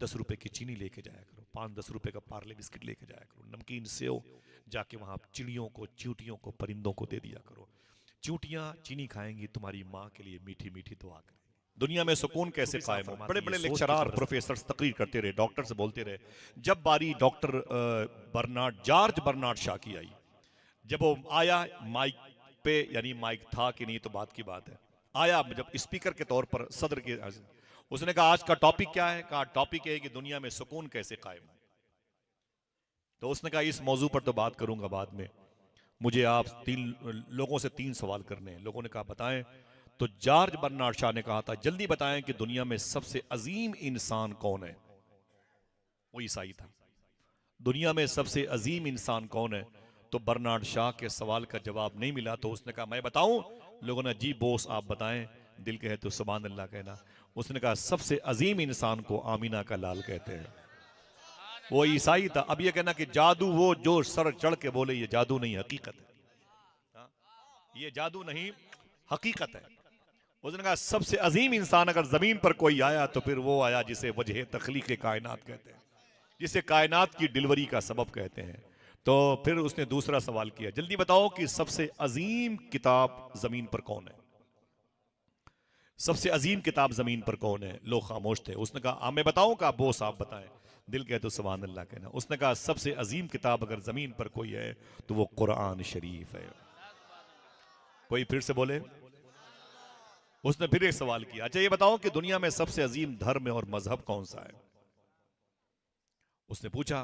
10 रुपए की चीनी लेके जाया करो, 5-10 रुपए का पार्ले बिस्किट लेके जाया करो, नमकीन सेव जाके वहां चिड़ियों को, चींटियों को, परिंदों को दे दिया करो। चींटियां चीनी खाएंगी, तुम्हारी माँ के लिए मीठी मीठी दुआ करेंगी। दुनिया में सुकून कैसे कायम हो? बड़े बड़े लेक्चरार प्रोफेसर तकरीर करते रहे, डॉक्टर से बोलते रहे। जब बारी डॉक्टर जॉर्ज बर्नार्ड शॉ की आई, जब वो आया माइक पे, यानी माइक था कि नहीं तो बात की बात है, आया जब स्पीकर के तौर पर सदर के, उसने कहा आज का टॉपिक क्या है? कहा टॉपिक है कि दुनिया में सुकून कैसे कायम हो। तो उसने कहा इस मौजू पर तो बात करूंगा बाद में, मुझे आप 3 लोगों से 3 सवाल करने हैं। लोगों ने कहा बताएं। तो जॉर्ज बर्नार्ड शॉ ने कहा था जल्दी बताएं कि दुनिया में सबसे अजीम इंसान कौन है? वो ईसाई था। दुनिया में सबसे अजीम इंसान कौन है? तो बर्नार्ड शाह के सवाल का जवाब नहीं मिला, तो उसने कहा मैं बताऊं? लोगों ने जी बोस आप बताएं, दिल कहे तो सुभान अल्लाह कहना। उसने कहा सबसे अजीम इंसान को आमीना का लाल कहते हैं। वो ईसाई था। अब ये कहना कि जादू वो जो सर चढ़ के बोले, ये जादू नहीं हकीकत है। हाँ? ये जादू नहीं हकीकत है। उसने कहा सबसे अजीम इंसान अगर जमीन पर कोई आया तो फिर वो आया जिसे वजह तख्लीक कायनात कहते हैं, जिसे कायनात की डिलीवरी का सबब कहते हैं। तो फिर उसने दूसरा सवाल किया, जल्दी बताओ कि सबसे अजीम किताब जमीन पर कौन है? सबसे अजीम किताब जमीन पर कौन है? लोग खामोश थे। उसने कहा मैं बताऊं? का बोस आप बताएं। दिल कहे तो सुभान अल्लाह कहना। उसने कहा सबसे अजीम किताब अगर जमीन पर कोई है तो वो कुरान शरीफ है। कोई फिर से बोले। उसने फिर एक सवाल किया, अच्छा ये बताओ कि दुनिया में सबसे अजीम धर्म और मजहब कौन सा है? उसने पूछा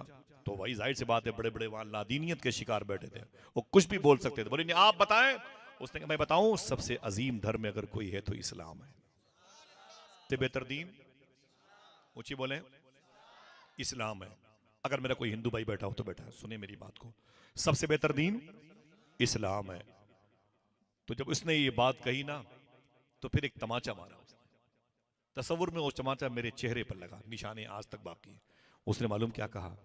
तो वही जाहिर सी बात है, बड़े बड़े वहां लादीनियत के शिकार बैठे थे, वो कुछ भी बोल सकते थे। बोले नहीं आप बताएं। उसने कहा मैं बताऊं, सबसे अजीम धर्म अगर कोई है तो इस्लाम है। सबसे बेहतर दीन, ऊंची बोले, इस्लाम है। अगर मेरा कोई हिंदू भाई बैठा हो तो बैठा है, सुने मेरी बात को, सबसे बेहतर दीन इस्लाम है। तो जब उसने ये बात कही ना, तो फिर एक तमाचा मारा उसने। तसव्वुर में वो तमाचा मेरे चेहरे पर लगा, निशाने आज तक बाकी है। उसने मालूम क्या कहा?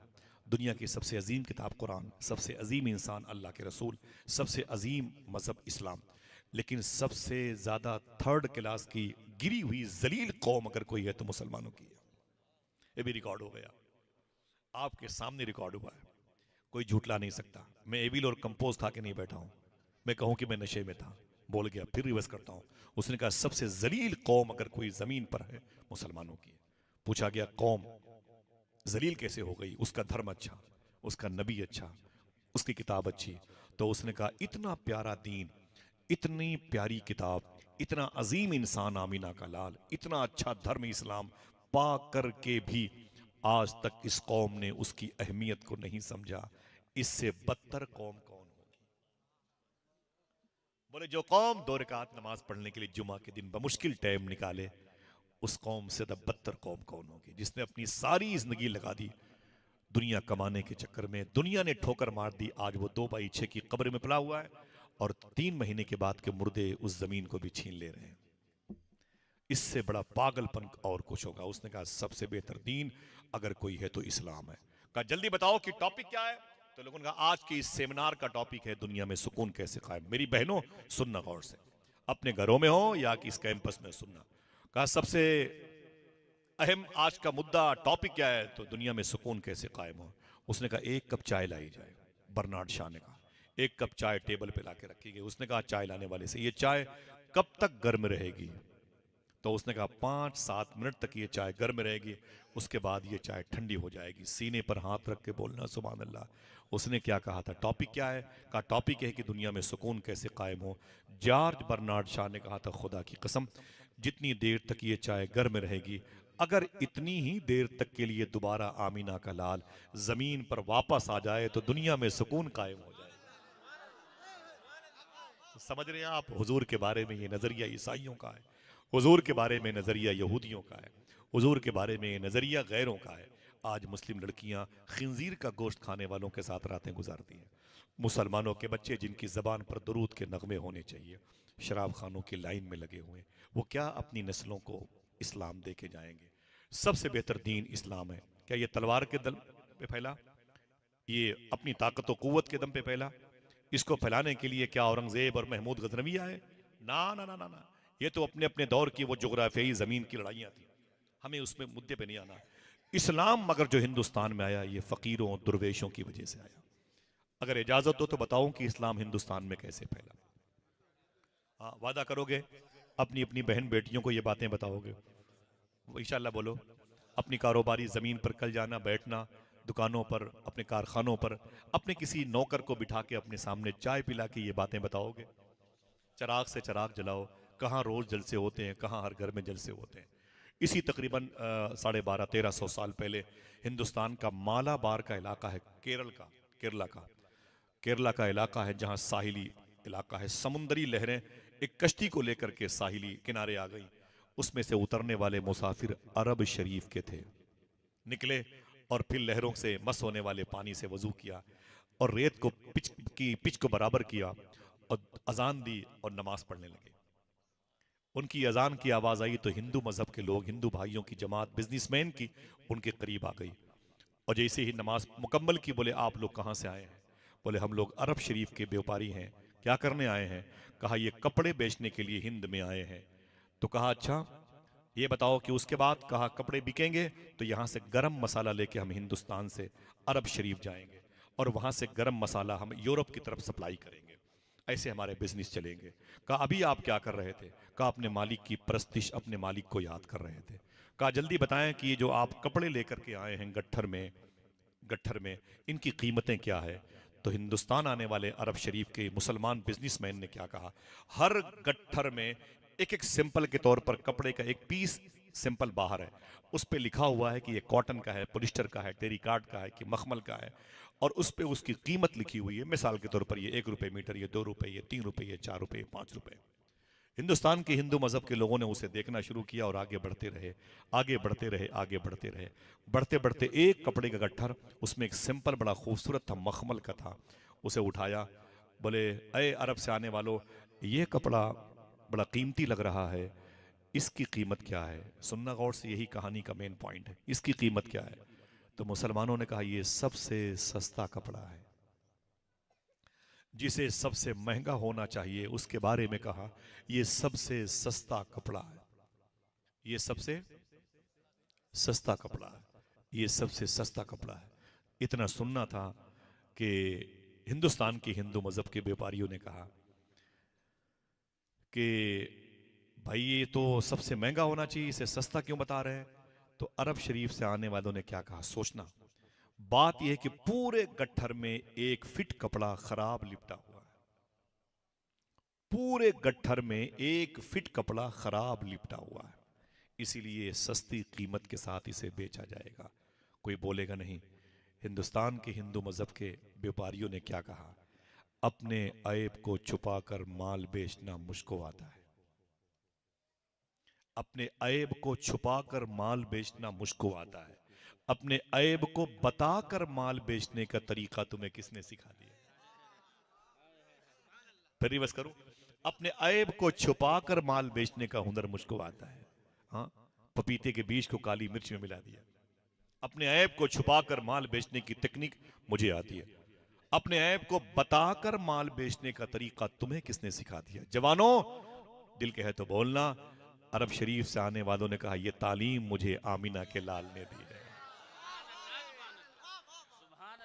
दुनिया की सबसे अजीम किताब कुरान, सबसे अजीम इंसान अल्लाह के रसूल, सबसे अजीम मजहब इस्लाम, लेकिन सबसे ज्यादा थर्ड क्लास की गिरी हुई जलील कौम अगर कोई है तो मुसलमानों की है। ये भी रिकॉर्ड हो गया, आपके सामने रिकॉर्ड हुआ है, कोई झूठला नहीं सकता। मैं एविल और कंपोज खा के नहीं बैठा हूं। मैं कहूं कि मैं नशे में था, बोल गया, फिर रिवर्स करता हूं। उसने कहा सबसे जलील कौम अगर कोई जमीन पर है मुसलमानों की है। पूछा गया कौम जलील कैसे हो गई? उसका धर्म अच्छा, उसका नबी अच्छा, उसकी किताब अच्छी। तो उसने कहा इतना प्यारा दीन, इतनी प्यारी किताब, इतना अजीम इंसान आमीना का लाल, इतना अच्छा धर्म इस्लाम पा कर के भी आज तक इस कौम ने उसकी अहमियत को नहीं समझा। इससे बदतर कौम कौन होगी? बोले जो कौम 2 रकात नमाज पढ़ने के लिए जुमा के दिन बमुश्किल टाइम निकाले, उस कौम से द बदतर कौम कौन होगी? जिसने अपनी सारी जिंदगी लगा दी दुनिया कमाने के चक्कर में, दुनिया ने ठोकर मार दी, आज वो 2x6 की कब्र में पड़ा हुआ है और 3 महीने के बाद के मुर्दे उस जमीन को भी छीन ले रहे हैं। इससे बड़ा पागलपन और कुछ होगा? उसने कहा सबसे बेहतर दीन अगर कोई है तो इस्लाम है। कहा जल्दी बताओ कि टॉपिक क्या है? तो लोगों ने कहा आज के इस सेमिनार का टॉपिक है दुनिया में सुकून कैसे कायम। मेरी बहनों सुनना गौर से, अपने घरों में हो या कि इस कैंपस में सुनना। कहा सबसे अहम आज का मुद्दा टॉपिक क्या है? तो दुनिया में सुकून कैसे कायम हो। उसने कहा 1 कप चाय लाई जाए। बर्नार्ड शाह ने कहा 1 कप चाय टेबल पे लाके रखी गई। उसने कहा चाय लाने वाले से, ये चाय कब तक गर्म रहेगी? तो उसने कहा 5-7 मिनट तक ये चाय गर्म रहेगी, उसके बाद ये चाय ठंडी हो जाएगी। सीने पर हाथ रख के बोलना सुभान अल्लाह। उसने क्या कहा था? टॉपिक क्या है? कहा टॉपिक है कि दुनिया में सुकून कैसे कायम हो। जॉर्ज बर्नार्ड शाह ने कहा था खुदा की कसम, जितनी देर तक ये चाय गर्म रहेगी, अगर इतनी ही देर तक के लिए दोबारा आमीना का लाल जमीन पर वापस आ जाए तो दुनिया में सुकून कायम हो जाए। समझ रहे हैं आप? हुजूर के बारे में ये नजरिया ईसाइयों का है, हुजूर के बारे में नजरिया यहूदियों का है, हुजूर के बारे में नजरिया गैरों का है। आज मुस्लिम लड़कियां खिंजीर का गोश्त खाने वालों के साथ रातें गुजारती हैं। मुसलमानों के बच्चे जिनकी जबान पर दरूद के नगमे होने चाहिए, शराब खानों की लाइन में लगे हुए, वो क्या अपनी नस्लों को इस्लाम दे के जाएंगे? सबसे बेहतर दीन इस्लाम है। क्या ये तलवार के दल पे फैला? ये अपनी ताकत व कुव्वत के दम पे फैला? इसको फैलाने के लिए क्या औरंगजेब और महमूद गजनवी आए? ना ना ना ना ना, ये तो अपने अपने दौर की वो जोग्राफियाई जमीन की लड़ाइयां थी, हमें उसमें मुद्दे पे नहीं आना। इस्लाम मगर जो हिंदुस्तान में आया ये फ़कीरों दुर्वेशों की वजह से आया। अगर इजाज़त हो तो बताऊं कि इस्लाम हिंदुस्तान में कैसे फैला। हाँ, वादा करोगे अपनी अपनी बहन बेटियों को ये बातें बताओगे? इंशाल्लाह बोलो। अपनी कारोबारी ज़मीन पर कल जाना बैठना, दुकानों पर, अपने कारखानों पर, अपने किसी नौकर को बिठा के अपने सामने चाय पिला के ये बातें बताओगे? चिराग से चिराग जलाओ, कहाँ रोज़ जलसे होते हैं, कहाँ हर घर में जलसे होते हैं। इसी तकरीबन 12,500-1,300 साल पहले हिंदुस्तान का मालाबार का इलाका है, केरला का इलाका है, जहाँ साहिली इलाका है, समुंदरी लहरें एक कश्ती को लेकर के साहिली किनारे आ गई। उसमें से उतरने वाले मुसाफिर अरब शरीफ के थे। निकले और फिर लहरों से मस होने वाले पानी से वजू किया और रेत को पिच को बराबर किया और अजान दी और नमाज पढ़ने लगे। उनकी अजान की आवाज़ आई तो हिंदू मजहब के लोग, हिंदू भाइयों की जमात बिजनेसमैन की उनके करीब आ गई और जैसे ही नमाज मुकम्मल की, बोले आप लोग कहाँ से आए हैं? बोले हम लोग अरब शरीफ के व्यापारी हैं। क्या करने आए हैं? कहा ये कपड़े बेचने के लिए हिंद में आए हैं। तो कहा अच्छा ये बताओ कि उसके बाद? कहा कपड़े बिकेंगे तो यहाँ से गरम मसाला लेके हम हिंदुस्तान से अरब शरीफ जाएंगे और वहाँ से गरम मसाला हम यूरोप की तरफ सप्लाई करेंगे, ऐसे हमारे बिजनेस चलेंगे। कहा अभी आप क्या कर रहे थे? कहा अपने मालिक की परस्तिश, अपने मालिक को याद कर रहे थे। कहा जल्दी बताएं कि ये जो आप कपड़े लेकर के आए हैं गट्ठर में इनकी कीमतें क्या है? तो हिंदुस्तान आने वाले अरब शरीफ के मुसलमान बिजनेसमैन ने क्या कहा? हर गट्ठर में एक एक सिंपल के तौर पर कपड़े का एक पीस सिंपल बाहर है, उस पर लिखा हुआ है कि ये कॉटन का है, पॉलिस्टर का है, टेरिकाट का है कि मखमल का है, और उस पर उसकी कीमत लिखी हुई है। मिसाल के तौर पर ये 1 रुपये मीटर, ये 2 रुपये, ये 3 रुपये, ये 4 रुपये, 5 रुपये। हिंदुस्तान के हिंदू मजहब के लोगों ने उसे देखना शुरू किया और आगे बढ़ते रहे, आगे बढ़ते रहे, आगे बढ़ते रहे। बढ़ते बढ़ते एक कपड़े का गट्ठर, उसमें एक सिंपल बड़ा खूबसूरत था, मखमल का था, उसे उठाया। बोले अरे अरब से आने वालों, ये कपड़ा बड़ा कीमती लग रहा है, इसकी कीमत क्या है? सुनना गौर से, यही कहानी का मेन पॉइंट है, इसकी कीमत क्या है? तो मुसलमानों ने कहा ये सबसे सस्ता कपड़ा है। जिसे सबसे महंगा होना चाहिए उसके बारे में कहा ये सबसे सस्ता कपड़ा है, ये सबसे सस्ता कपड़ा है, ये सबसे सस्ता कपड़ा है। इतना सुनना था कि हिंदुस्तान के हिंदू मजहब के व्यापारियों ने कहा कि भाई ये तो सबसे महंगा होना चाहिए, इसे सस्ता क्यों बता रहे हैं? तो अरब शरीफ से आने वालों ने क्या कहा? सोचना, बात यह है कि पूरे गट्ठर में 1 फीट कपड़ा खराब लिपटा हुआ है, पूरे गट्ठर में 1 फीट कपड़ा खराब लिपटा हुआ है, इसीलिए सस्ती कीमत के साथ इसे बेचा जाएगा। कोई बोलेगा नहीं। हिंदुस्तान के हिंदू मजहब के व्यापारियों ने क्या कहा? अपने ऐब को छुपाकर माल बेचना मुझको आता है, अपने ऐब को छुपाकर माल बेचना मुझको आता है। अपने ऐब को बताकर माल बेचने का तरीका तुम्हें किसने सिखा दिया? फिर रिवर्स करूं, अपने ऐब को छुपाकर माल बेचने का हुनर मुझको आता है। हाँ, पपीते के बीज को काली मिर्च में मिला दिया। अपने ऐब को छुपाकर माल बेचने की टेक्निक मुझे आती है। अपने ऐब को बताकर माल बेचने का तरीका तुम्हें किसने सिखा दिया? जवानों, दिल के है तो बोलना। अरब शरीफ से आने वालों ने कहा यह तालीम मुझे आमिना के लाल ने दी है।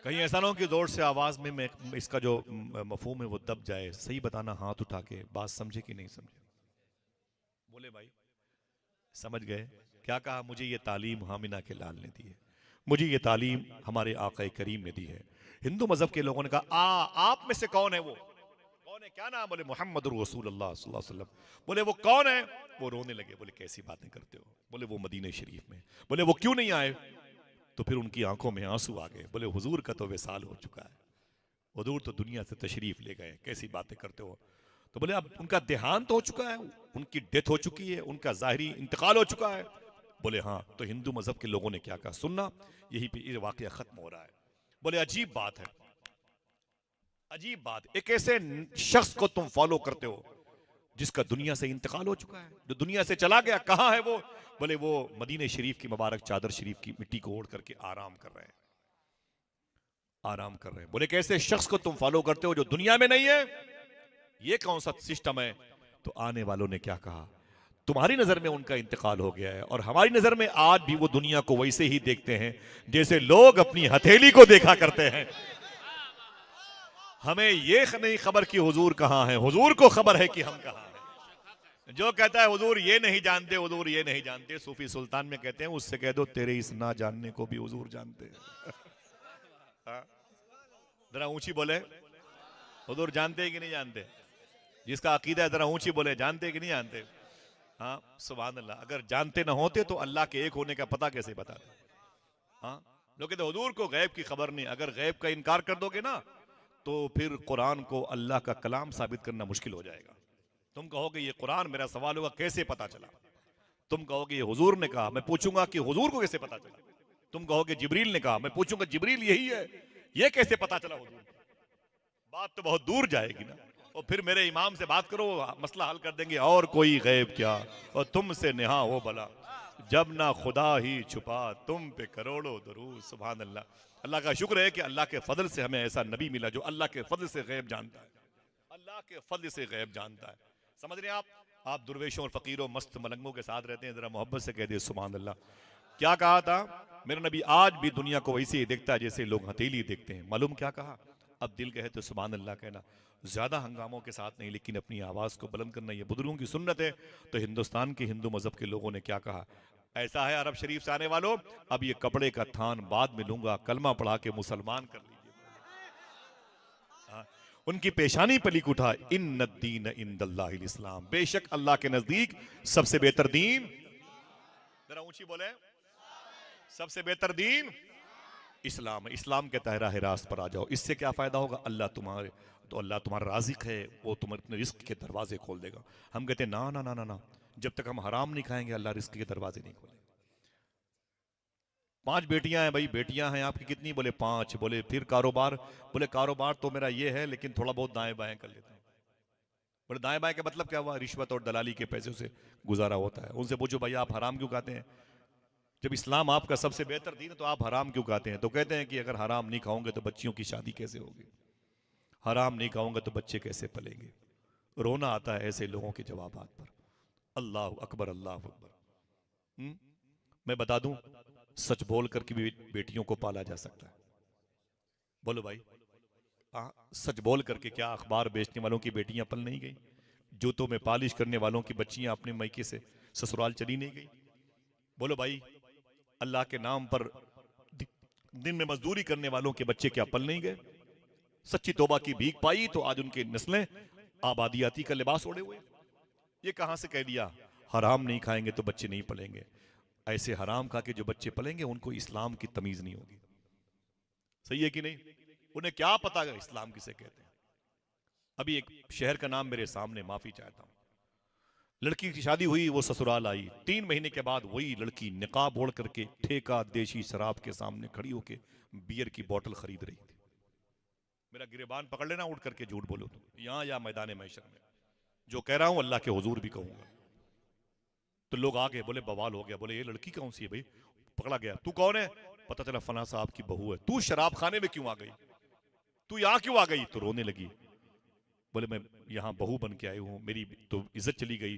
कहीं ऐसा ना हो कि जोर से आवाज में इसका जो मफहूम है वो दब जाए। सही बताना हाथ उठा के, बात समझे कि नहीं समझे? बोले भाई समझ गए क्या कहा? मुझे ये तालीम आमिना के लाल ने दी है, मुझे ये तालीम हमारे आका करीम ने दी है। हिंदू मजहब के लोगों ने कहा आप में से कौन है वो? कौन है? क्या नाम? बोले मोहम्मद रसूलुल्लाह सल्लल्लाहु अलैहि वसल्लम। बोले वो कौन है? वो रोने लगे। बोले कैसी बातें करते हो? बोले वो मदीने शरीफ में। बोले वो क्यों नहीं आए? तो फिर उनकी आंखों में आंसू आ गए। बोले हुजूर का तो विसाल हो चुका है, हुजूर तो दुनिया से तशरीफ ले गए, कैसी बातें करते हो? तो बोले अब उनका देहांत हो चुका है, उनकी डेथ हो चुकी है, उनका जाहिरी इंतकाल हो चुका है। बोले हाँ। तो हिंदू मजहब के लोगों ने क्या कहा? सुनना, यही पे ये वाकया खत्म हो रहा है। बोले अजीब बात है, अजीब बात, एक ऐसे शख्स को तुम फॉलो करते हो जिसका दुनिया से इंतकाल हो चुका है, जो दुनिया से चला गया। कहाँ है वो? बोले वो मदीने शरीफ की मुबारक चादर शरीफ की मिट्टी को ओढ़ करके आराम कर रहे हैं, आराम कर रहे हैं। बोले कैसे शख्स को तुम फॉलो करते हो जो दुनिया में नहीं है? ये कौन सा सिस्टम है? तो आने वालों ने क्या कहा? तुम्हारी नजर में उनका इंतकाल हो गया है, और हमारी नजर में आज भी वो दुनिया को वैसे ही देखते हैं जैसे लोग अपनी हथेली को देखा करते हैं। हमें ये नहीं खबर कि हुजूर कहां है, हुजूर को खबर है कि हम कहां हैं। जो कहता है हुजूर ये नहीं जानते, हुजूर ये नहीं जानते, सूफी सुल्तान में कहते हैं उससे कह दो तेरे इस ना जानने को भी हुजूर जानते हैं। हाँ? जरा ऊंची बोले, हुजूर जानते हैं कि नहीं जानते? जिसका अकीदा है जरा ऊंची बोले, जानते हैं कि नहीं जानते? हाँ, सुभान अल्लाह। अगर जानते ना होते तो अल्लाह के एक होने का पता कैसे बताते? हाँ, लोग कहते हुजूर को गैब की खबर नहीं। अगर गैब का इनकार कर दोगे ना तो फिर कुरान को अल्लाह का कलाम साबित करना मुश्किल हो जाएगा। तुम कहोगे ये कुरान, मेरा सवाल होगा कैसे पता चला? तुम कहोगे ये हुजूर ने कहा, मैं पूछूंगा कि हुजूर को कैसे पता चला? तुम कहोगे जिब्रील ने कहा, मैं पूछूंगा जिब्रील यही है, ये कैसे पता चला हुजूर? बात तो बहुत दूर जाएगी ना। और फिर मेरे इमाम से बात करो, मसला हल कर देंगे। और कोई गैब क्या, और तुमसे नेहा हो भला, जब ना खुदा ही छुपा तुम पे करोड़ों दरूद। सुभान अल्लाह। अल्लाह का शुक्र है कि अल्लाह के फजल से हमें ऐसा नबी मिला जो अल्लाह के फजल से गैब जानता है, अल्लाह के फजल से गैब जानता है। समझ रहे हैं आप दुर्वेशों और फकीरों मस्त मलंगों के साथ रहते हैं, जरा मोहब्बत से कह दे सुभान अल्लाह। क्या कहा था मेरा नबी? आज भी दुनिया को वैसे ही देखता है जैसे लोग हथेली देखते हैं। मालूम क्या कहा? अब दिल कहे तो सुभान अल्लाह कहना, ज्यादा हंगामों के साथ नहीं, लेकिन अपनी आवाज को बुलंद करना ये बुजुर्गों की सुन्नत है। तो हिंदुस्तान के हिंदू मजहब के लोगों ने क्या कहा? ऐसा है अरब शरीफ से आने वालों, अब ये कपड़े का थान बाद में लूंगा, कलमा पढ़ा के मुसलमान कर लीजिए। हाँ, उनकी पेशानी पर लिख उठा, इन्न दीन इंदल्लाहिल इस्लाम, बेशक अल्लाह के नजदीक सबसे बेहतर दीन, जरा ऊंची बोले, सबसे बेहतर दीन इस्लाम है। इस्लाम के तहरा रास्त पर आ जाओ। इससे क्या फायदा होगा? अल्लाह तुम्हारा राज़िक है, वो तुम्हारे अपने रिस्क के दरवाजे खोल देगा। हम कहते हैं ना ना ना ना ना, जब तक हम हराम नहीं खाएंगे अल्लाह रिस्क के दरवाजे नहीं खोलेगा। 5 बेटियां हैं भाई, बेटियां हैं आपकी कितनी? बोले 5। बोले फिर कारोबार? बोले कारोबार तो मेरा ये है, लेकिन थोड़ा बहुत दाएं बाएं कर लेता हूं। बोले दाएं बाएं का मतलब क्या हुआ? रिश्वत और दलाली के पैसे से गुजारा होता है। उनसे पूछो भाई आप हराम क्यों खाते हैं? जब इस्लाम आपका सबसे बेहतर दीन है तो आप हराम क्यों खाते हैं? तो कहते हैं कि अगर हराम नहीं खाओगे तो बच्चियों की शादी कैसे होगी, हराम नहीं खाओगे तो बच्चे कैसे पलेंगे। रोना आता है ऐसे लोगों के जवाबात पर। अल्लाह अकबर, अल्लाह अकबर। मैं बता दूं, सच बोल करके भी बेटियों को पाला जा सकता है। बोलो भाई, सच बोल करके क्या अखबार बेचने वालों की बेटियां पल नहीं गई? जूतों में पालिश करने वालों की बच्चियां अपने मैके से ससुराल चली नहीं गई? बोलो भाई, अल्लाह के नाम पर दिन में मजदूरी करने वालों के बच्चे क्या पल नहीं गए? सच्ची तौबा की भीख पाई तो आज उनकी नस्लें आबादियाती का लिबास ओढ़े हुए। ये कहां से कह दिया हराम नहीं खाएंगे तो बच्चे नहीं पलेंगे? ऐसे हराम खा के जो बच्चे पलेंगे उनको इस्लाम की तमीज नहीं होगी। सही है कि नहीं? उन्हें क्या पता है इस्लाम किसे कहते हैं। अभी एक शहर का नाम मेरे सामने, माफी चाहता हूं, लड़की की शादी हुई, वो ससुराल आई। 3 महीने के बाद वही लड़की निकाब ओढ़ करके ठेका देशी शराब के सामने खड़ी होके बियर की बोतल खरीद रही थी। मेरा गिरेबान पकड़ लेना उठ करके, झूठ बोलो तो, यहां या मैदान महशर में। जो कह रहा हूं अल्लाह के हुजूर भी कहूंगा। तो लोग आ गए, बोले बवाल हो गया। बोले ये लड़की कौन सी है भाई? पकड़ा गया, तू कौन है? पता चला फना साहब की बहू है। तू शराब खाने में क्यों आ गई? तू यहां क्यों आ गई? तो रोने लगी। बोले मैं यहां बहू बन के आई हूं, मेरी तो इज्जत चली गई।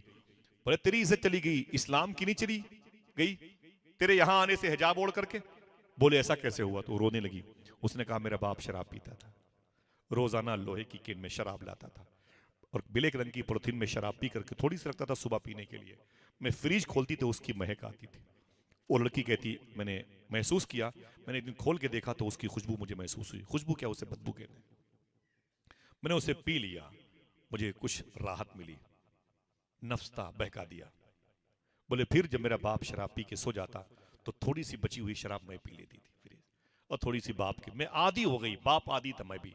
बोले तेरी इज्जत चली गई, इस्लाम की नहीं चली गई तेरे यहां आने से हिजाब ओढ़ करके? बोले ऐसा कैसे हुआ? तो रोने लगी। उसने कहा मेरा बाप शराब पीता था, रोजाना लोहे की केन में शराब लाता था और ब्लैक रंग की पॉलिथीन में शराब पी करके थोड़ी सी रखता था सुबह पीने के लिए। मैं फ्रिज खोलती तो उसकी महक आती थी। वो लड़की कहती मैंने महसूस किया, मैंने एक दिन खोल के देखा तो उसकी खुशबू मुझे महसूस हुई। खुशबू क्या, उसे बदबू कहते हैं। मैंने उसे पी लिया, मुझे कुछ राहत मिली, नफ्स था बहका दिया। बोले फिर जब मेरा बाप शराब पी के सो जाता तो थोड़ी सी बची हुई शराब मैं पी लेती थी फिर, और थोड़ी सी बाप की। मैं आदी हो गई, बाप आदी था मैं भी।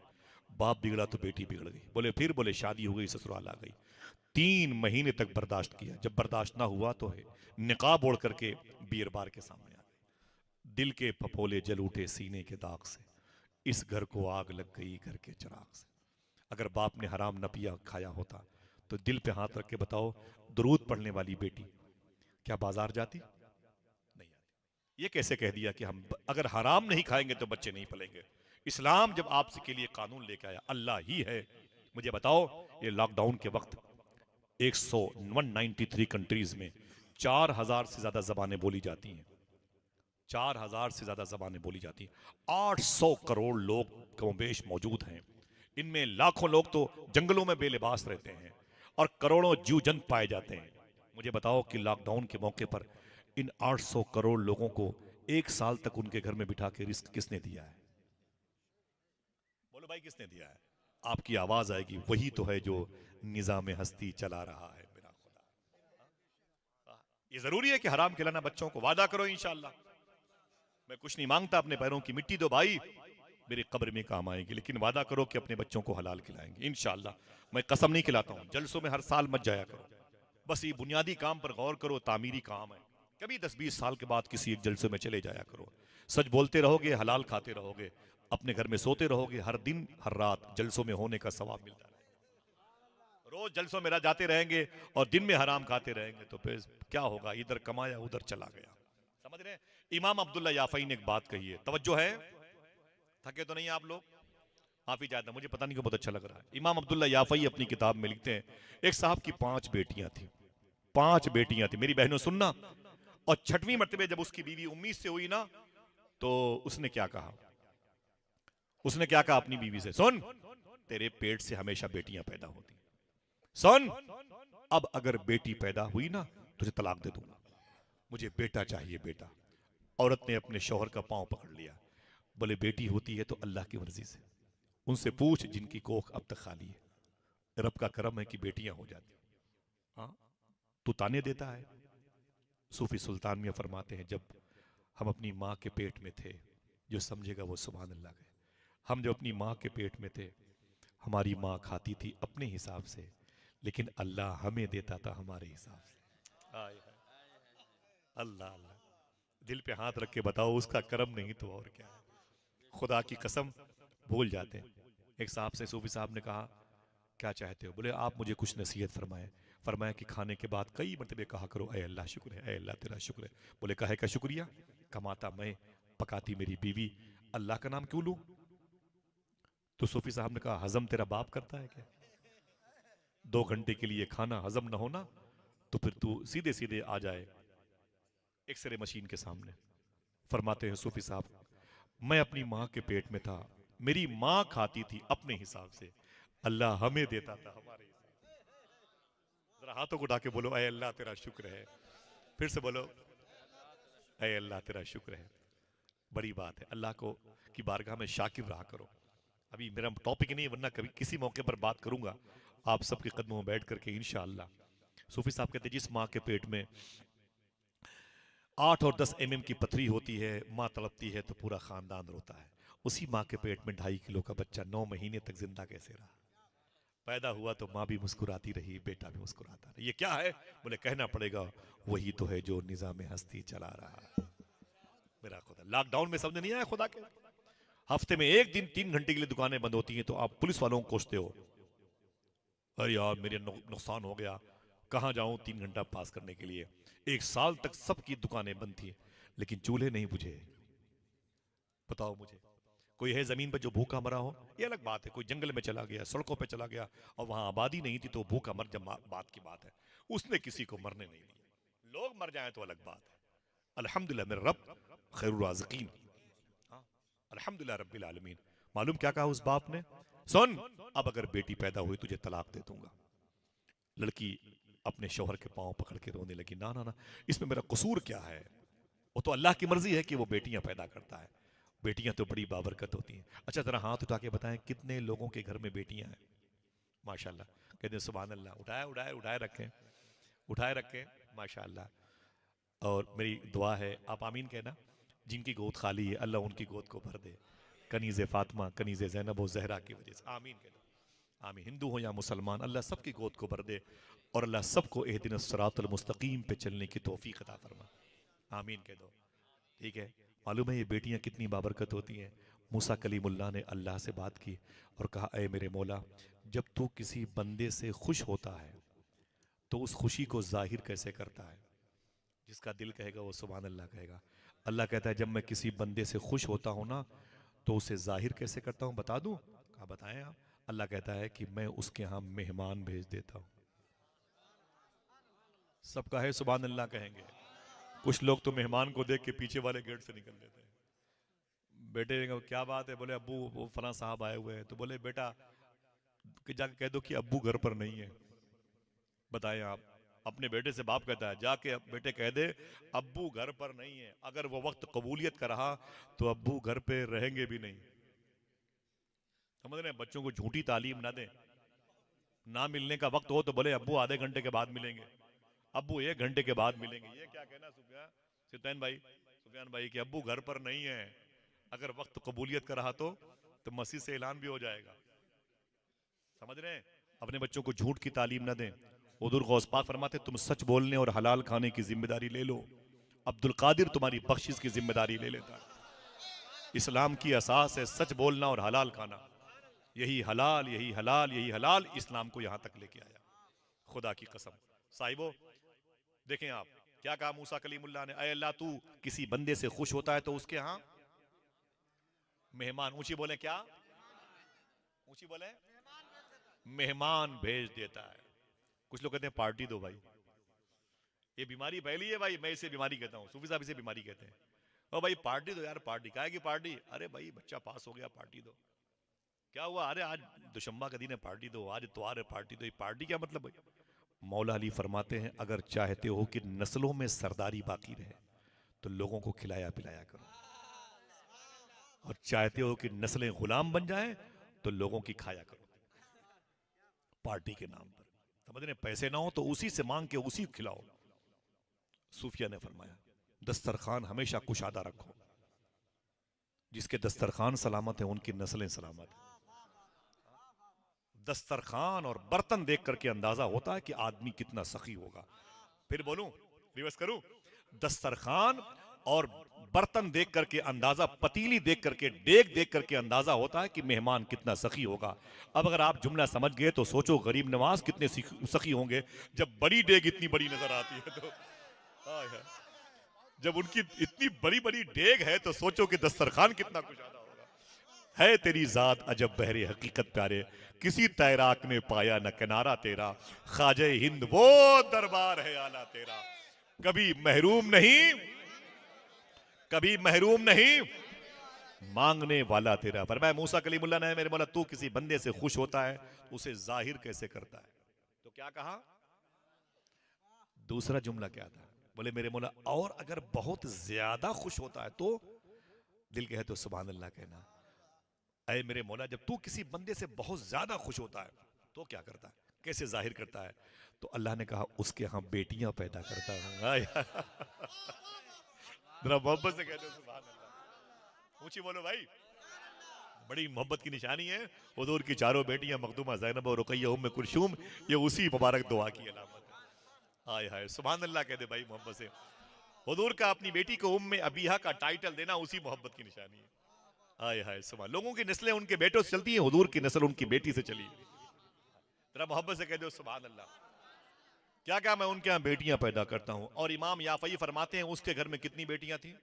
बाप बिगड़ा तो बेटी बिगड़ गई। बोले फिर बोले शादी हो गई, ससुराल आ गई। 3 महीने तक बर्दाश्त किया, जब बर्दाश्त ना हुआ तो है निकाब ओढ़ करके बियर बार के सामने आ गई। दिल के फफोले जल उठे सीने के दाग से, इस घर को आग लग गई घर के चिराग से। अगर बाप ने हराम न पिया खाया होता तो दिल पे हाथ रख के बताओ, दुरूद पढ़ने वाली बेटी क्या बाजार जाती? नहीं आती। ये कैसे कह दिया कि हम अगर हराम नहीं खाएंगे तो बच्चे नहीं पलेंगे? इस्लाम जब आपसे के लिए कानून लेके आया, अल्लाह ही है। मुझे बताओ, ये लॉकडाउन के वक्त 193 कंट्रीज में 4000 से ज्यादा जबानें बोली जाती हैं। 4000 से ज्यादा जबानें बोली जाती हैं। 800 करोड़ लोग कमोबेश मौजूद हैं। इनमें लाखों लोग तो जंगलों में बेलिबास रहते हैं और करोड़ों जीव जंतु पाए जाते हैं। मुझे बताओ कि लॉकडाउन के मौके पर इन 800 करोड़ लोगों को एक साल तक उनके घर में बिठा के रिस्क किसने दिया है? बोलो भाई, किसने दिया है? आपकी आवाज आएगी, वही तो है जो निजाम हस्ती चला रहा है। मेरा खुदा, ये जरूरी है कि हराम खिलाना बच्चों को? वादा करो इंशाअल्लाह। मैं कुछ नहीं मांगता, अपने पैरों की मिट्टी दो भाई, मेरे कब्र में काम आएगी, लेकिन वादा करो कि अपने बच्चों को हलाल खिलाएंगे इंशाअल्लाह। मैं कसम नहीं खिलाता हूं। जलसों में हर साल मत जाया करो, बस ये बुनियादी काम पर गौर करो, तामीरी काम है। कभी 10-20 साल के बाद किसी एक जलसे में चले जाया करो। सच बोलते रहोगे, हलाल खाते रहोगे, अपने घर में सोते रहोगे, हर दिन हर रात जलसों में होने का सवाब मिलता है। रोज जलसों में जाते रहेंगे और दिन में हराम खाते रहेंगे तो फिर क्या होगा? इधर कमाया उधर चला गया। समझ रहे हैं? इमाम अब्दुल्ला याफई ने एक बात कही है, तवज्जो है, थके तो नहीं आप लोग? माफी चाहता, मुझे पता नहीं क्यों बहुत अच्छा लग रहा है। इमाम अब्दुल्ला याफई अपनी किताब में लिखते हैं, एक साहब की 5 बेटियां थी। 5 बेटियां थी, मेरी बहनों सुनना। और 6वीं मर्तबे जब उसकी बीवी उम्मीद से हुई ना, तो उसने क्या कहा? उसने क्या कहा अपनी बीवी से? सुन, तेरे पेट से हमेशा बेटियां पैदा होती, सुन, अब अगर बेटी पैदा हुई ना, तुझे तलाक दे दूंगा, मुझे बेटा चाहिए, बेटा। औरत ने अपने शौहर का पांव पकड़ लिया, बोले बेटी होती है तो अल्लाह की मर्जी से, उनसे पूछ जिनकी कोख अब तक खाली है, रब का करम है कि बेटियां हो जाती। हाँ, तू ताने देता है। सूफी सुल्तान मियां फरमाते हैं, जब हम अपनी माँ के पेट में थे, जो समझेगा वो सुभान अल्लाह कहे। हम जब अपनी माँ के पेट में थे, हमारी माँ खाती थी अपने हिसाब से, लेकिन अल्लाह हमें देता था हमारे हिसाब से। हाय हाय, अल्लाह अल्लाह, दिल पे हाथ रख के बताओ, उसका करम नहीं तो और क्या है? खुदा की कसम भूल जाते हैं। एक साहब से सूफी साहब ने कहा, क्या चाहते हो? बोले आप मुझे कुछ नसीहत फरमाएं। फरमाया कि खाने के बाद कई मरतबे कहा करो, ऐ अल्लाह शुक्र है, ऐ अल्लाह तेरा शुक्र है। बोले काहे का शुक्रिया? कमाता मैं, पकाती मेरी बीवी, अल्लाह का नाम क्यों लूं? तो सूफी साहब ने कहा, हजम तेरा बाप करता है क्या? 2 घंटे के लिए खाना हजम ना होना, तो फिर तू सीधे सीधे आ जाए एक्सरे मशीन के सामने। फरमाते हैं सूफी साहब, मैं अपनी माँ के पेट में था, मेरी माँ खाती थी अपने हिसाब से, अल्लाह हमें देता था हमारे हिसाब से। जरा हाथों को उठा के बोलो, ऐ अल्लाह तेरा शुक्र है। फिर से बोलो, ऐ अल्लाह तेरा शुक्र है। बड़ी बात है, अल्लाह को की बारगाह में शाकिर रहा करो। अभी मेरा टॉपिक नहीं है, वरना कभी किसी मौके पर बात करूंगा आप सबके कदमों में बैठ करके इंशाअल्लाह। सूफी साहब कहते हैं, जिस माँ के पेट में 8 और 10 mm की पथरी होती है, माँ तड़पती है तो पूरा खानदान रोता है। उसी माँ के पेट में 2.5 किलो का बच्चा 9 महीने तक जिंदा कैसे रहा? पैदा हुआ तो माँ भी मुस्कुराती रही, बेटा भी मुस्कुराता रहा। ये क्या है? बोले कहना पड़ेगा, वही तो है जो निजाम हस्ती चला रहा है। मेरा खुदा, लॉकडाउन में समझ नहीं आया खुदा के? हफ्ते में एक दिन 3 घंटे के लिए दुकानें बंद होती हैं तो आप पुलिस वालों को कोसते हो, अरे यार मेरे नुकसान हो गया, कहाँ जाऊं 3 घंटा पास करने के लिए। 1 साल तक सबकी दुकानें बंद थी, लेकिन चूल्हे नहीं बुझे। बताओ मुझे, कोई है जमीन पर जो भूखा मरा हो? ये अलग बात है, कोई जंगल में चला गया, सड़कों पे चला गया और वहां आबादी नहीं थी तो भूखा मर, जब बात की बात है, उसने किसी को मरने नहीं दिया। लोग मर जाएं तो अलग बात है। अल्हम्दुलिल्लाह मेरा रब खैरुर राज़िकीन। हाँ, अल्हम्दुलिल्लाह रब्बिल आलमीन। मालूम क्या कहा उस बाप ने? सुन, अब अगर बेटी पैदा हुई तुझे तलाक दे दूंगा। लड़की अपने शौहर के पांव पकड़ के रोने लगी, ना ना ना, इसमें मेरा कसूर क्या है? वो तो अल्लाह की मर्जी है कि वो बेटियां पैदा करता है। बेटियां तो बड़ी बाबरकत होती हैं। अच्छा जरा हाथ उठा के बताएं, कितने लोगों के घर में बेटियां हैं? माशाल्लाह, कहते हैं सुभान अल्लाह। उठाए उठाए उठाए रखें, उठाए रखें, माशाल्लाह। और मेरी दुआ है, आप आमीन कहना, जिनकी गोद खाली है अल्लाह उनकी गोद को भर दे, कनीज़े फातिमा, कनीज़े ज़ैनब और ज़हरा की वजह से। आमीन कह दो, आमीन। हिंदू हो या मुसलमान, अल्लाह सबकी गोद को भर दे और अल्लाह सबको एहदिनस सिरातुल मुस्तकीम पे चलने की तौफीक अता फरमा। आमीन कह दो, ठीक है? मालूम है ये बेटियां कितनी बाबरकत होती हैं? मूसा कलीमुल्लाह ने अल्लाह से बात की और कहा, ऐ मेरे मौला, जब तू किसी बंदे से खुश होता है तो उस खुशी को जाहिर कैसे करता है? जिसका दिल कहेगा वो सुभान अल्लाह कहेगा। अल्लाह कहता है, जब मैं किसी बंदे से खुश होता हूं ना, तो उसे जाहिर कैसे करता हूं, बता दूं? कहा बताएं आप। अल्लाह कहता है कि मैं उसके यहाँ मेहमान भेज देता हूं। सबका है सुभान अल्लाह कहेंगे। कुछ लोग तो मेहमान को देख के पीछे वाले गेट से निकल लेते हैं। बेटे ने कहा, क्या बात है? बोले अब्बू वो फला साहब आए हुए हैं। तो बोले बेटा कि जाके कह दो कि अब्बू घर पर नहीं है। बताएं आप, अपने बेटे से बाप कहता है जाके बेटे कह दे अब्बू घर पर नहीं है। अगर वो वक्त कबूलियत का रहा तो अब्बू घर पे रहेंगे भी नहीं। समझ रहे हैं? बच्चों को झूठी तालीम ना दें। ना मिलने का वक्त हो तो बोले अब्बू आधे घंटे के बाद मिलेंगे, अब्बू 1 घंटे के बाद मिलेंगे। ये क्या कहना सुफियान भाई कि अब्बू घर पर नहीं है। अगर वक्त कबूलियत का रहा तो मसीह से ऐलान भी हो जाएगा। समझ रहे हैं? अपने बच्चों को झूठ की तालीम ना दें। हुजूर गौस पाक फरमाते तुम सच बोलने और हलाल खाने की जिम्मेदारी ले लो, अब्दुल कादिर तुम्हारी बख्शिश की जिम्मेदारी ले लेता है। इस्लाम की असास है सच बोलना और हलाल खाना। यही हलाल यही हलाल यही हलाल इस्लाम को यहां तक लेके आया। खुदा की कसम साहिबो, देखें आप क्या कहा मूसा कलीमुल्लाह ने, ऐ अल्लाह तू किसी बंदे से खुश होता है तो उसके यहां मेहमान, ऊंची बोले क्या, ऊंची बोले मेहमान भेज देता है। कुछ लोग कहते हैं पार्टी दो भाई, ये बीमारी फैली है भाई। मैं इसे बीमारी कहता हूँ, सूफी साहब इसे बीमारी कहते हैं। ओ भाई पार्टी दो यार, पार्टी काहे की पार्टी? अरे भाई बच्चा पास हो गया पार्टी दो। क्या हुआ? अरे आज दुशंबा का दिन है पार्टी दो, आज इतवार है पार्टी दो। ये पार्टी क्या मतलब भाई? मौला अली फरमाते हैं अगर चाहते हो कि नस्लों में सरदारी बाकी रहे तो लोगों को खिलाया पिलाया करो, और चाहते हो कि नस्लें गुलाम बन जाएं तो लोगों की खाया करो पार्टी के नाम पर। समझ रहे? पैसे ना हो तो उसी से मांग के उसी को खिलाओ। सूफिया ने फरमाया दस्तरखान हमेशा कुशादा रखो, जिसके दस्तरखान सलामत है उनकी नस्लें सलामत है। दस्तरखान और बर्तन देख करके अंदाजा होता है कि आदमी कितना सखी होगा। फिर बोलूं, रिवर्स करूं, दस्तरखान और बर्तन देख करके अंदाजा, पतीली देख करके, डेग देख करके अंदाजा होता है कि मेहमान कितना सखी होगा। अब अगर आप जुमला समझ गए तो सोचो गरीब नवाज कितने सखी होंगे जब बड़ी डेग इतनी बड़ी नजर आती है तो। जब उनकी इतनी बड़ी बड़ी डेग है तो सोचो कि दस्तरखान कितना कुशादा होगा। है तेरी जात अजब बहरे हकीकत प्यारे, किसी तैराक ने पाया न किनारा तेरा, ख्वाजे हिंद वो दरबार है आला तेरा, कभी महरूम नहीं कभी महरूम नहीं मांगने वाला तेरा। फरमाया मूसा कलीमुल्लाह ने, मेरे मौला तू किसी बंदे से खुश होता है उसे जाहिर कैसे करता है? तो क्या कहा? दूसरा जुमला क्या था? बोले मेरे मौला और अगर बहुत ज्यादा खुश होता है तो दिल कहे तो सुभान अल्लाह कहना। ऐ मेरे मौला जब तू किसी बंदे से बहुत ज्यादा खुश होता है तो क्या करता है, कैसे जाहिर करता है? तो अल्लाह ने कहा उसके यहां बेटियां पैदा करता हूं। जरा मोहब्बत से कहते हो सुभान अल्लाह, ऊंची बोलो भाई। बड़ी मोहब्बत की निशानी है। हुजूर की चारों बेटियां मखदूमा, ज़ैनब और रुकैया, उम्मे कुलसूम, ये उसी मुबारक दुआ की अलामत है। हाय हाय सुभान अल्लाह कहते भाई मोहब्बत से। हुजूर का अपनी बेटी को उम्मे अबीहा का टाइटल देना उसी मोहब्बत की निशानी है। हाय हाय सुभान। लोगों की नस्लें उनके बेटों से चलती हैं, हुजूर की नस्ल उनकी बेटी से चली। जरा मोहब्बत से कह दो सुभान अल्लाह। क्या क्या मैं उनके यहाँ बेटियां पैदा करता हूं। और इमाम याफई फरमाते हैं उसके घर में कितनी बेटियां थी?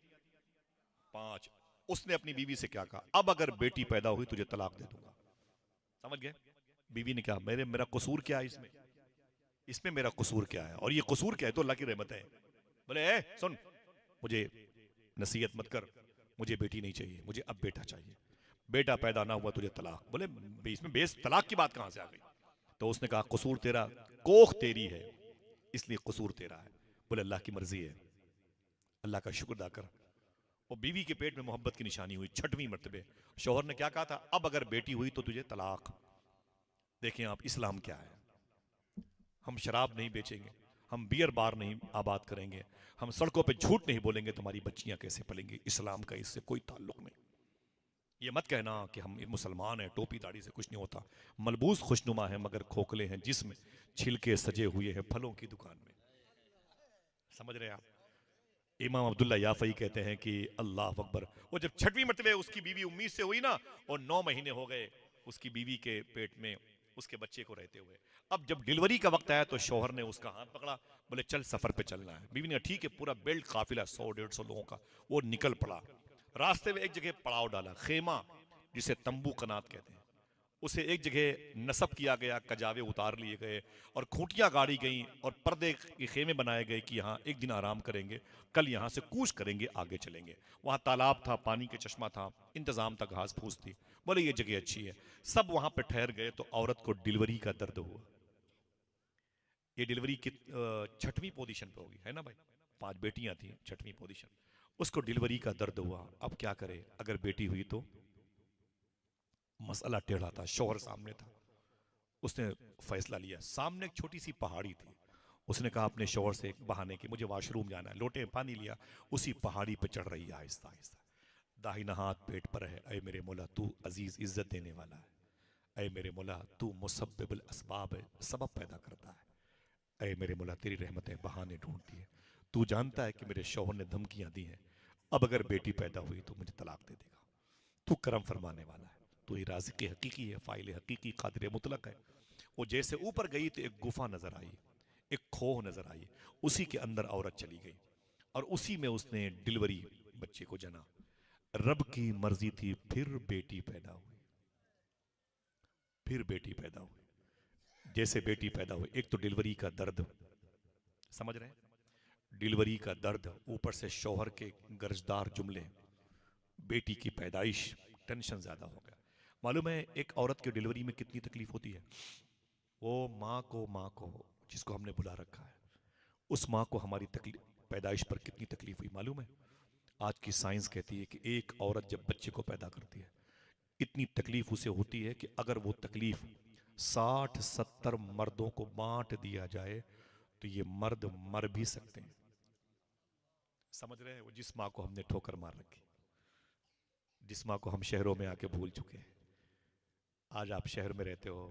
5। उसने अपनी बीवी से क्या कहा? अब अगर बेटी पैदा हुई तुझे तलाक दे दूंगा। समझ गए? बीवी ने कहा मेरा कसूर क्या है इसमें? इसमें मेरा कसूर क्या है? और ये कसूर क्या है? तो अल्लाह की रहमत है। बोले सुन, मुझे नसीहत मत कर, मुझे बेटी नहीं चाहिए, मुझे अब बेटा चाहिए। बेटा पैदा ना हुआ तुझे तलाक। बोले इसमें बेस तलाक की बात कहां से आ गई? तो उसने कहा कसूर तेरा, कोख तेरी है इसलिए कसूर तेरा है। बोले अल्लाह की मर्जी है, अल्लाह का शुक्र अदा कर। और बीवी के पेट में मोहब्बत की निशानी हुई 6वीं मर्तबे। शौहर ने क्या कहा था? अब अगर बेटी हुई तो तुझे तलाक। देखें आप इस्लाम क्या है। हम शराब नहीं बेचेंगे, हम बियर बार नहीं आबाद करेंगे, हम सड़कों पे झूठ नहीं बोलेंगे, तुम्हारी बच्चियां कैसे पलेंगी? इस्लाम का इससे कोई ताल्लुक नहीं। ये मत कहना कि हम मुसलमान हैं, टोपी दाढ़ी से कुछ नहीं होता। मलबूस खुशनुमा है मगर खोखले हैं जिसमें, छिलके सजे हुए हैं फलों की दुकान में। समझ रहे हैं आप? इमाम अब्दुल्ला याफई कहते हैं कि अल्लाह अकबर, वो जब 6वीं मरतबे उसकी बीवी उम्मीद से हुई ना, और 9 महीने हो गए उसकी बीवी के पेट में उसके बच्चे को रहते हुए। अब जब डिलीवरी का वक्त आया तो शौहर ने उसका हाथ पकड़ा, बोले चल सफर पे चलना है। बीवी ने ठीक है, पूरा बेल्ट काफिला 100-150 लोगों का वो निकल पड़ा। रास्ते में एक जगह पड़ाव डाला, खेमा जिसे तंबू कनात कहते हैं, उसे एक जगह नसब किया गया, कजावे उतार लिए गए और खूंटियां गाड़ी गईं और पर्दे के खेमे बनाए गए कि यहाँ एक दिन आराम करेंगे, कल यहाँ से कूच करेंगे, आगे चलेंगे। वहाँ तालाब था, पानी के चश्मा था, इंतजाम था, घास फूस थी। बोले ये जगह अच्छी है। सब वहाँ पे ठहर गए तो औरत को डिलीवरी का दर्द हुआ। ये डिलीवरी की 6वीं पोजीशन पे होगी, है ना भाई? 5 बेटियां थी, 6वीं पोजीशन। उसको डिलीवरी का दर्द हुआ। अब क्या करे? अगर बेटी हुई तो मसला टेढ़ा था, शौहर सामने था। उसने फैसला लिया। सामने एक छोटी सी पहाड़ी थी। उसने कहा अपने शौहर से एक बहाने की, मुझे वॉशरूम जाना है। लोटे में पानी लिया, उसी पहाड़ी पे चढ़ रही है आहिस्ता आहिस्ता। दाहिना हाथ पेट पर है। अय मेरे मौला तू अजीज इज्जत देने वाला है। अय मेरे मौला तू मुसब्बिबुल असबाब है, सबब पैदा करता है। अय मेरे मौला तेरी रहमतें बहाने ढूंढती है। तू जानता है कि मेरे शौहर ने धमकियां दी हैं, अब अगर बेटी पैदा हुई तो मुझे तलाक दे देगा। तू करम फरमाने वाला है, तू ही राज़िक़ हकीकी है, फ़ाइल हकीकी, क़ादिर मुतलक है। वो जैसे ऊपर गई तो एक गुफा नजर आई, एक खोह नजर आई। उसी के अंदर औरत चली गई और उसी में उसने डिलीवरी बच्चे को जना। रब की मर्जी थी, फिर बेटी पैदा हुई। फिर बेटी पैदा हुई। जैसे बेटी पैदा हुई, एक तो डिलीवरी का दर्द, समझ रहे हैं? डिलीवरी का दर्द, ऊपर से शौहर के गर्जदार जुमले, बेटी की पैदाइश, टेंशन ज्यादा हो गया। मालूम है एक औरत की डिलीवरी में कितनी तकलीफ होती है? वो माँ को जिसको हमने बुला रखा है, उस माँ को हमारी तकलीफ, पैदाइश पर कितनी तकलीफ हुई मालूम है? आज की साइंस कहती है कि एक औरत जब बच्चे को पैदा करती है, इतनी तकलीफ उसे होती है कि अगर वो तकलीफ 60-70 मर्दों को बांट दिया जाए तो ये मर्द मर भी सकते हैं। समझ रहे हैं? वो जिस माँ को हमने ठोकर मार रखी, जिस माँ को हम शहरों में आके भूल चुके हैं। आज आप शहर में रहते हो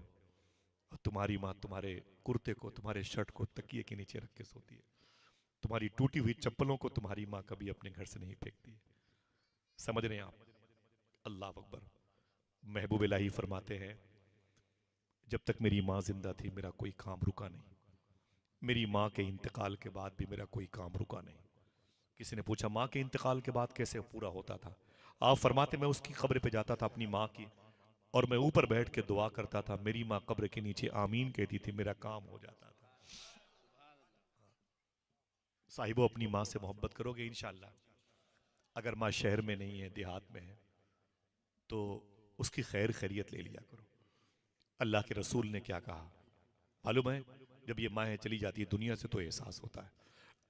और तुम्हारी माँ तुम्हारे कुर्ते को, तुम्हारे शर्ट को तकिए के नीचे रख के सोती है। तुम्हारी टूटी हुई चप्पलों को तुम्हारी माँ कभी अपने घर से नहीं फेंकती है। समझ रहे हैं आप? अल्लाह अकबर। महबूब इलाही फरमाते हैं, जब तक मेरी माँ जिंदा थी मेरा कोई काम रुका नहीं, मेरी माँ के इंतकाल के बाद भी मेरा कोई काम रुका नहीं। किसी ने पूछा माँ के इंतकाल के बाद कैसे पूरा होता था? आप फरमाते मैं उसकी कब्र पे जाता था अपनी माँ की, और मैं ऊपर बैठ के दुआ करता था। मेरी माँ कब्र के नीचे आमीन कहती थी, मेरा काम हो जाता था। साहिबो अपनी माँ से मोहब्बत करोगे इंशाल्लाह। अगर माँ शहर में नहीं है, देहात में है, तो उसकी खैर खैरियत ले लिया करो। अल्लाह के रसूल ने क्या कहा मालूम है? जब ये माहें चली जाती है दुनिया से तो एहसास होता है।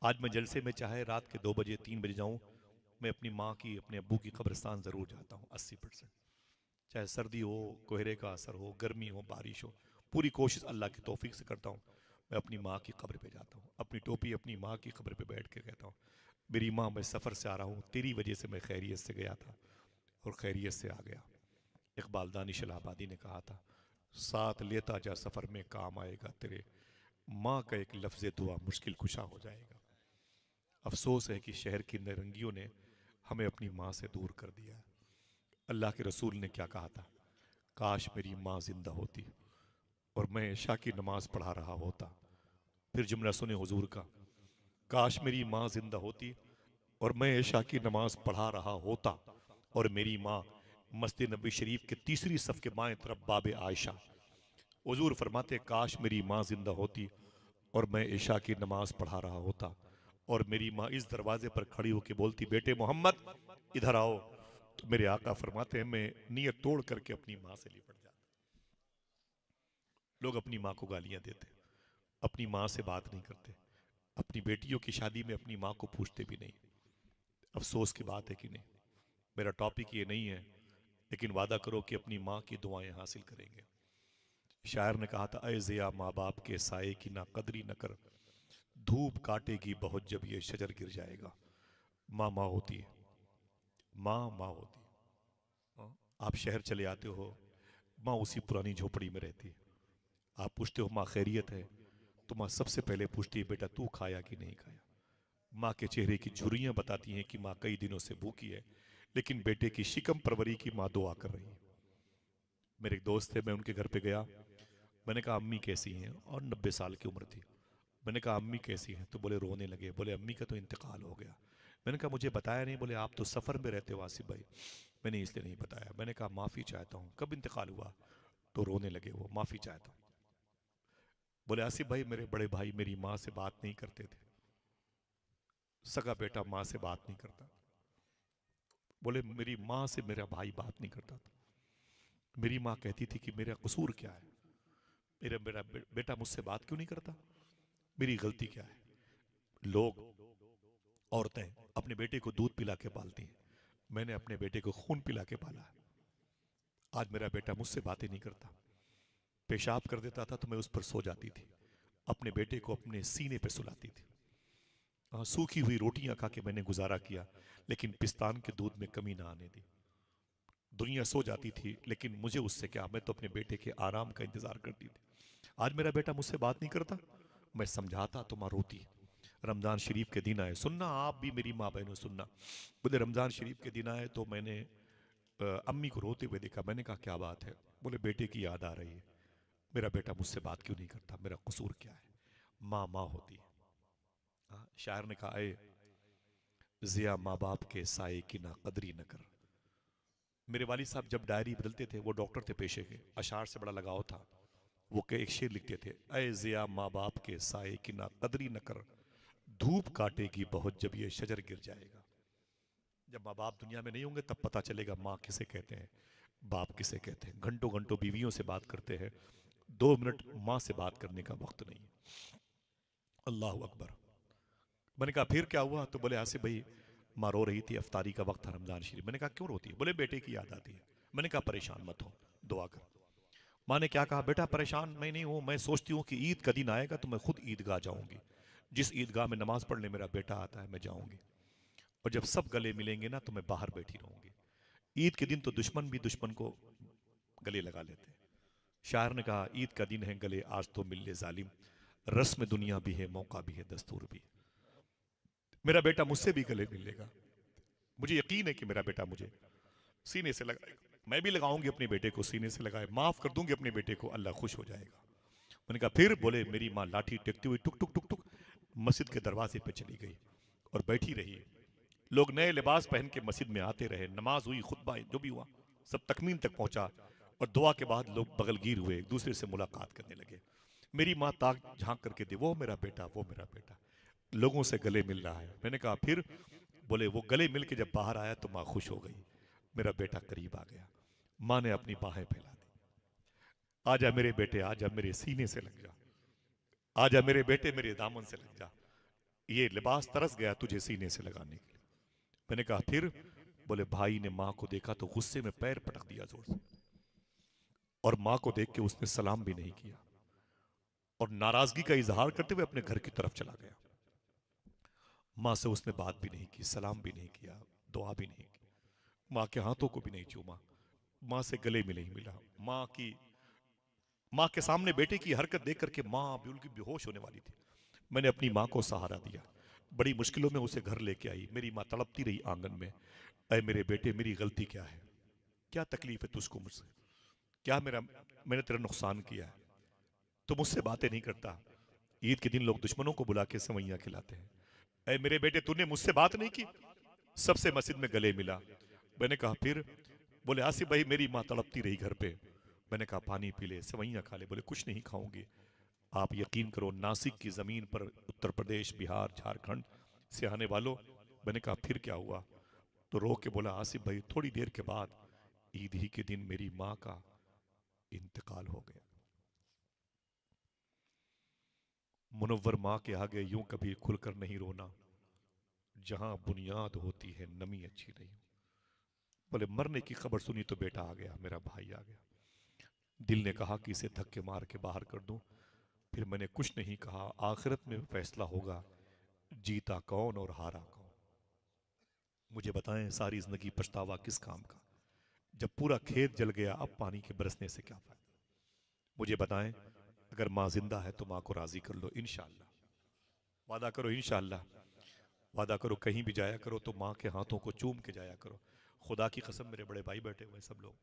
आज मैं जलसे में चाहे रात के 2 बजे 3 बजे जाऊं, मैं अपनी माँ की, अपने अब्बू की कब्रिस्तान ज़रूर जाता हूँ 80%। चाहे सर्दी हो, कोहरे का असर हो, गर्मी हो, बारिश हो, पूरी कोशिश अल्लाह की तौफीक से करता हूँ। मैं अपनी माँ की कब्र पे जाता हूँ, अपनी टोपी अपनी माँ की कब्र पे बैठ के कहता हूँ, मेरी माँ मैं सफ़र से आ रहा हूँ, तेरी वजह से मैं खैरियत से गया था और खैरियत से आ गया। इकबाल दानिश इलाहाबादी ने कहा था, साथ लेता जा सफ़र में काम आएगा तेरे, माँ का एक लफ्ज़ दुआ मुश्किल कुशा हो जाएगा। अफसोस है कि शहर की नरंगियों ने हमें अपनी माँ से दूर कर दिया है। अल्लाह के रसूल ने क्या कहा था? काश मेरी माँ जिंदा होती और मैं इशा की नमाज पढ़ा रहा होता। फिर जुमला सुने हुजूर का, काश मेरी माँ जिंदा होती और मैं इशा की नमाज पढ़ा रहा होता और मेरी माँ मस्जिद नबी शरीफ के तीसरी सफ के बाएं तरफ बाब आयशा। हुजूर फरमाते काश मेरी माँ जिंदा होती और मैं इशा की नमाज पढ़ा रहा होता और मेरी माँ इस दरवाजे पर खड़ी होकर बोलती बेटे मोहम्मद इधर आओ, तो मेरे आका फरमाते हैं मैं नियत तोड़ करके अपनी माँ से लिपट जाता। लोग अपनी माँ को गालियां देते, अपनी माँ से बात नहीं करते, अपनी बेटियों की शादी में अपनी माँ को पूछते भी नहीं। अफसोस की बात है कि नहीं। मेरा टॉपिक ये नहीं है, लेकिन वादा करो कि अपनी माँ की दुआएं हासिल करेंगे। शायर ने कहा था, अय ज़िया माँ बाप के साए की ना कदरी न कर, धूप काटेगी बहुत जब ये शजर गिर जाएगा। माँ माँ होती है, माँ माँ होती है। हाँ? आप शहर चले आते हो, माँ उसी पुरानी झोपड़ी में रहती है। आप पूछते हो माँ खैरियत है, तो माँ सबसे पहले पूछती है बेटा तू खाया कि नहीं खाया। माँ के चेहरे की झुर्रियाँ बताती हैं कि माँ कई दिनों से भूखी है, लेकिन बेटे की शिकम परवरी की माँ दुआ कर रही है। मेरे एक दोस्त थे, मैं उनके घर पे गया, मैंने कहा अम्मी कैसी हैं, और 90 साल की उम्र थी। मैंने कहा अम्मी कैसी हैं, तो बोले रोने लगे, बोले अम्मी का तो इंतकाल हो गया। मैंने कहा मुझे बताया नहीं। बोले आप तो सफ़र में रहते हो आसिफ भाई, मैंने इसलिए नहीं बताया। मैंने कहा माफ़ी चाहता हूँ, कब इंतकाल हुआ? तो रोने लगे, वो माफ़ी चाहता हूँ। बोले आसिफ भाई, मेरे बड़े भाई मेरी माँ से बात नहीं करते थे, सगा बेटा माँ से बात नहीं करता। बोले मेरी माँ से मेरा भाई बात नहीं करता था। मेरी माँ कहती थी कि मेरा कसूर क्या है, मेरा मेरा बेटा मुझसे बात क्यों नहीं करता, मेरी गलती क्या है। लोग, औरतें अपने बेटे को दूध पिला के पालती हैं, मैंने अपने बेटे को खून पिला के पाला है। आज मेरा बेटा मुझसे बातें नहीं करता, पेशाब कर देता था तो मैं उस पर सो जाती थी, अपने बेटे को अपने सीने पर सुलाती थी। सूखी हुई रोटियां खा के मैंने गुजारा किया, लेकिन पिस्तान के दूध में कमी ना आने दी। दुनिया सो जाती थी लेकिन मुझे उससे क्या, मैं तो अपने बेटे के आराम का इंतजार करती थी। आज मेरा बेटा मुझसे बात नहीं करता, मैं समझाता तो माँ रोती। रमज़ान शरीफ के दिन आए, सुनना आप भी मेरी माँ बहनों सुनना। बोले रमज़ान शरीफ के दिन आए तो मैंने अम्मी को रोते हुए देखा। मैंने कहा क्या बात है। बोले बेटे की याद आ रही है, मेरा बेटा मुझसे बात क्यों नहीं करता, मेरा कसूर क्या है। माँ माँ होती है। शायर ने कहा, ए जिया माँ बाप के साए की ना कदरी न कर। मेरे वालिद साहब जब डायरी बदलते थे, वो डॉक्टर थे पेशे के, अशार से बड़ा लगाव था। वो के एक शेर लिखते थे, ऐ जिया माँ बाप के साए की ना कदरी न कर, धूप काटेगी बहुत जब ये शजर गिर जाएगा। जब माँ बाप दुनिया में नहीं होंगे तब पता चलेगा माँ किसे कहते हैं, बाप किसे कहते हैं। घंटों घंटों बीवियों से बात करते हैं, 2 मिनट माँ से बात करने का वक्त नहीं। अल्लाह अकबर। मैंने कहा फिर क्या हुआ, तो बोले आसिफ भाई माँ रो रही थी, अफ्तारी का वक्त था रमजान शरीफ। मैंने कहा क्यों रोती है। बोले बेटे की याद आती है। मैंने कहा परेशान मत हो, दुआ कर। माँ ने क्या कहा, बेटा परेशान मैं नहीं हूँ, मैं सोचती हूँ कि ईद का दिन आएगा तो मैं खुद ईदगाह जाऊंगी, जिस ईदगाह में नमाज पढ़ने मेरा बेटा आता है मैं जाऊंगी, और जब सब गले मिलेंगे ना तो मैं बाहर बैठी रहूंगी। ईद के दिन तो दुश्मन भी दुश्मन को गले लगा लेते हैं। शायर ने कहा ईद का दिन है गले आज तो मिल ले जालिम, रस्म दुनिया भी है मौका भी है दस्तूर भी है। मेरा बेटा मुझसे भी गले मिलेगा, मुझे यकीन है कि मेरा बेटा मुझे सीने से लगाएगा, मैं भी लगाऊंगी अपने बेटे को सीने से लगाए, माफ कर दूंगी अपने बेटे को, अल्लाह खुश हो जाएगा। मैंने कहा फिर। बोले मेरी माँ लाठी टेकती हुई टुक टुक टुक टुक मस्जिद के दरवाजे पे चली गई और बैठी रही। लोग नए लिबास पहन के मस्जिद में आते रहे, नमाज हुई, खुतबा जो भी हुआ सब तकमीन तक पहुंचा, और दुआ के बाद लोग बगलगीर हुए, एक दूसरे से मुलाकात करने लगे। मेरी माँ ताक झांक करके दे, वो मेरा बेटा, वो मेरा बेटा, लोगों से गले मिल रहा है। मैंने कहा फिर। बोले वो गले मिल के जब बाहर आया तो माँ खुश हो गई, मेरा बेटा करीब आ गया। माँ ने अपनी बाहें फैला दी, आजा मेरे बेटे, आजा मेरे सीने से लग जा, आजा मेरे बेटे मेरे दामन से लग जा, ये लिबास तरस गया तुझे सीने से लगाने के लिए। मैंने कहा फिर। बोले भाई ने माँ को देखा तो गुस्से में पैर पटक दिया जोर से, और माँ को देख के उसने सलाम भी नहीं किया, और नाराजगी का इजहार करते हुए अपने घर की तरफ चला गया। माँ से उसने बात भी नहीं की, सलाम भी नहीं किया, दुआ भी नहीं की, माँ के हाथों को भी नहीं चूमा, माँ से गले में नहीं मिला। माँ के सामने बेटे की हरकत देख करके माँ बिल्कुल बेहोश होने वाली थी। मैंने अपनी माँ को सहारा दिया, बड़ी मुश्किलों में उसे घर लेके आई। मेरी माँ तड़पती रही आंगन में, अरे मेरे बेटे मेरी गलती क्या है, क्या तकलीफ है तुझको मुझसे, क्या मैंने तेरा नुकसान किया है, तो मुझसे बातें नहीं करता। ईद के दिन लोग दुश्मनों को बुला के सेवैयां खिलाते हैं। अरे मेरे बेटे तूने मुझसे बात नहीं की, सबसे मस्जिद में गले मिला। मैंने कहा फिर। बोले आसिफ भाई मेरी माँ तड़पती रही घर पे। मैंने कहा पानी पी ले, सेवैयां खा ले। बोले कुछ नहीं खाऊंगी। आप यकीन करो नासिक की जमीन पर उत्तर प्रदेश बिहार झारखंड से आने वालों। मैंने कहा फिर क्या हुआ, तो रो के बोला आसिफ भाई थोड़ी देर के बाद ईद ही के दिन मेरी माँ का इंतकाल हो गया। मुनव्वर माँ के आगे यूं कभी खुलकर नहीं रोना, जहां बुनियाद होती है नमी अच्छी नहीं। बोले मरने की खबर सुनी तो बेटा आ गया, मेरा भाई आ गया। दिल ने कहा कि इसे धक्के मार के बाहर कर दूं, फिर मैंने कुछ नहीं कहा। आखिरत में फैसला होगा जीता कौन और हारा कौन। मुझे बताएं सारी जिंदगी पछतावा किस काम का, जब पूरा खेत जल गया अब पानी के बरसने से क्या फायदा। मुझे बताएं अगर माँ जिंदा है तो माँ को राजी कर लो इंशाअल्लाह, वादा करो इंशाअल्लाह, वादा करो कहीं भी जाया करो तो माँ के हाथों को चूम के जाया करो। खुदा की कसम मेरे बड़े भाई बैठे हुए सब लोग,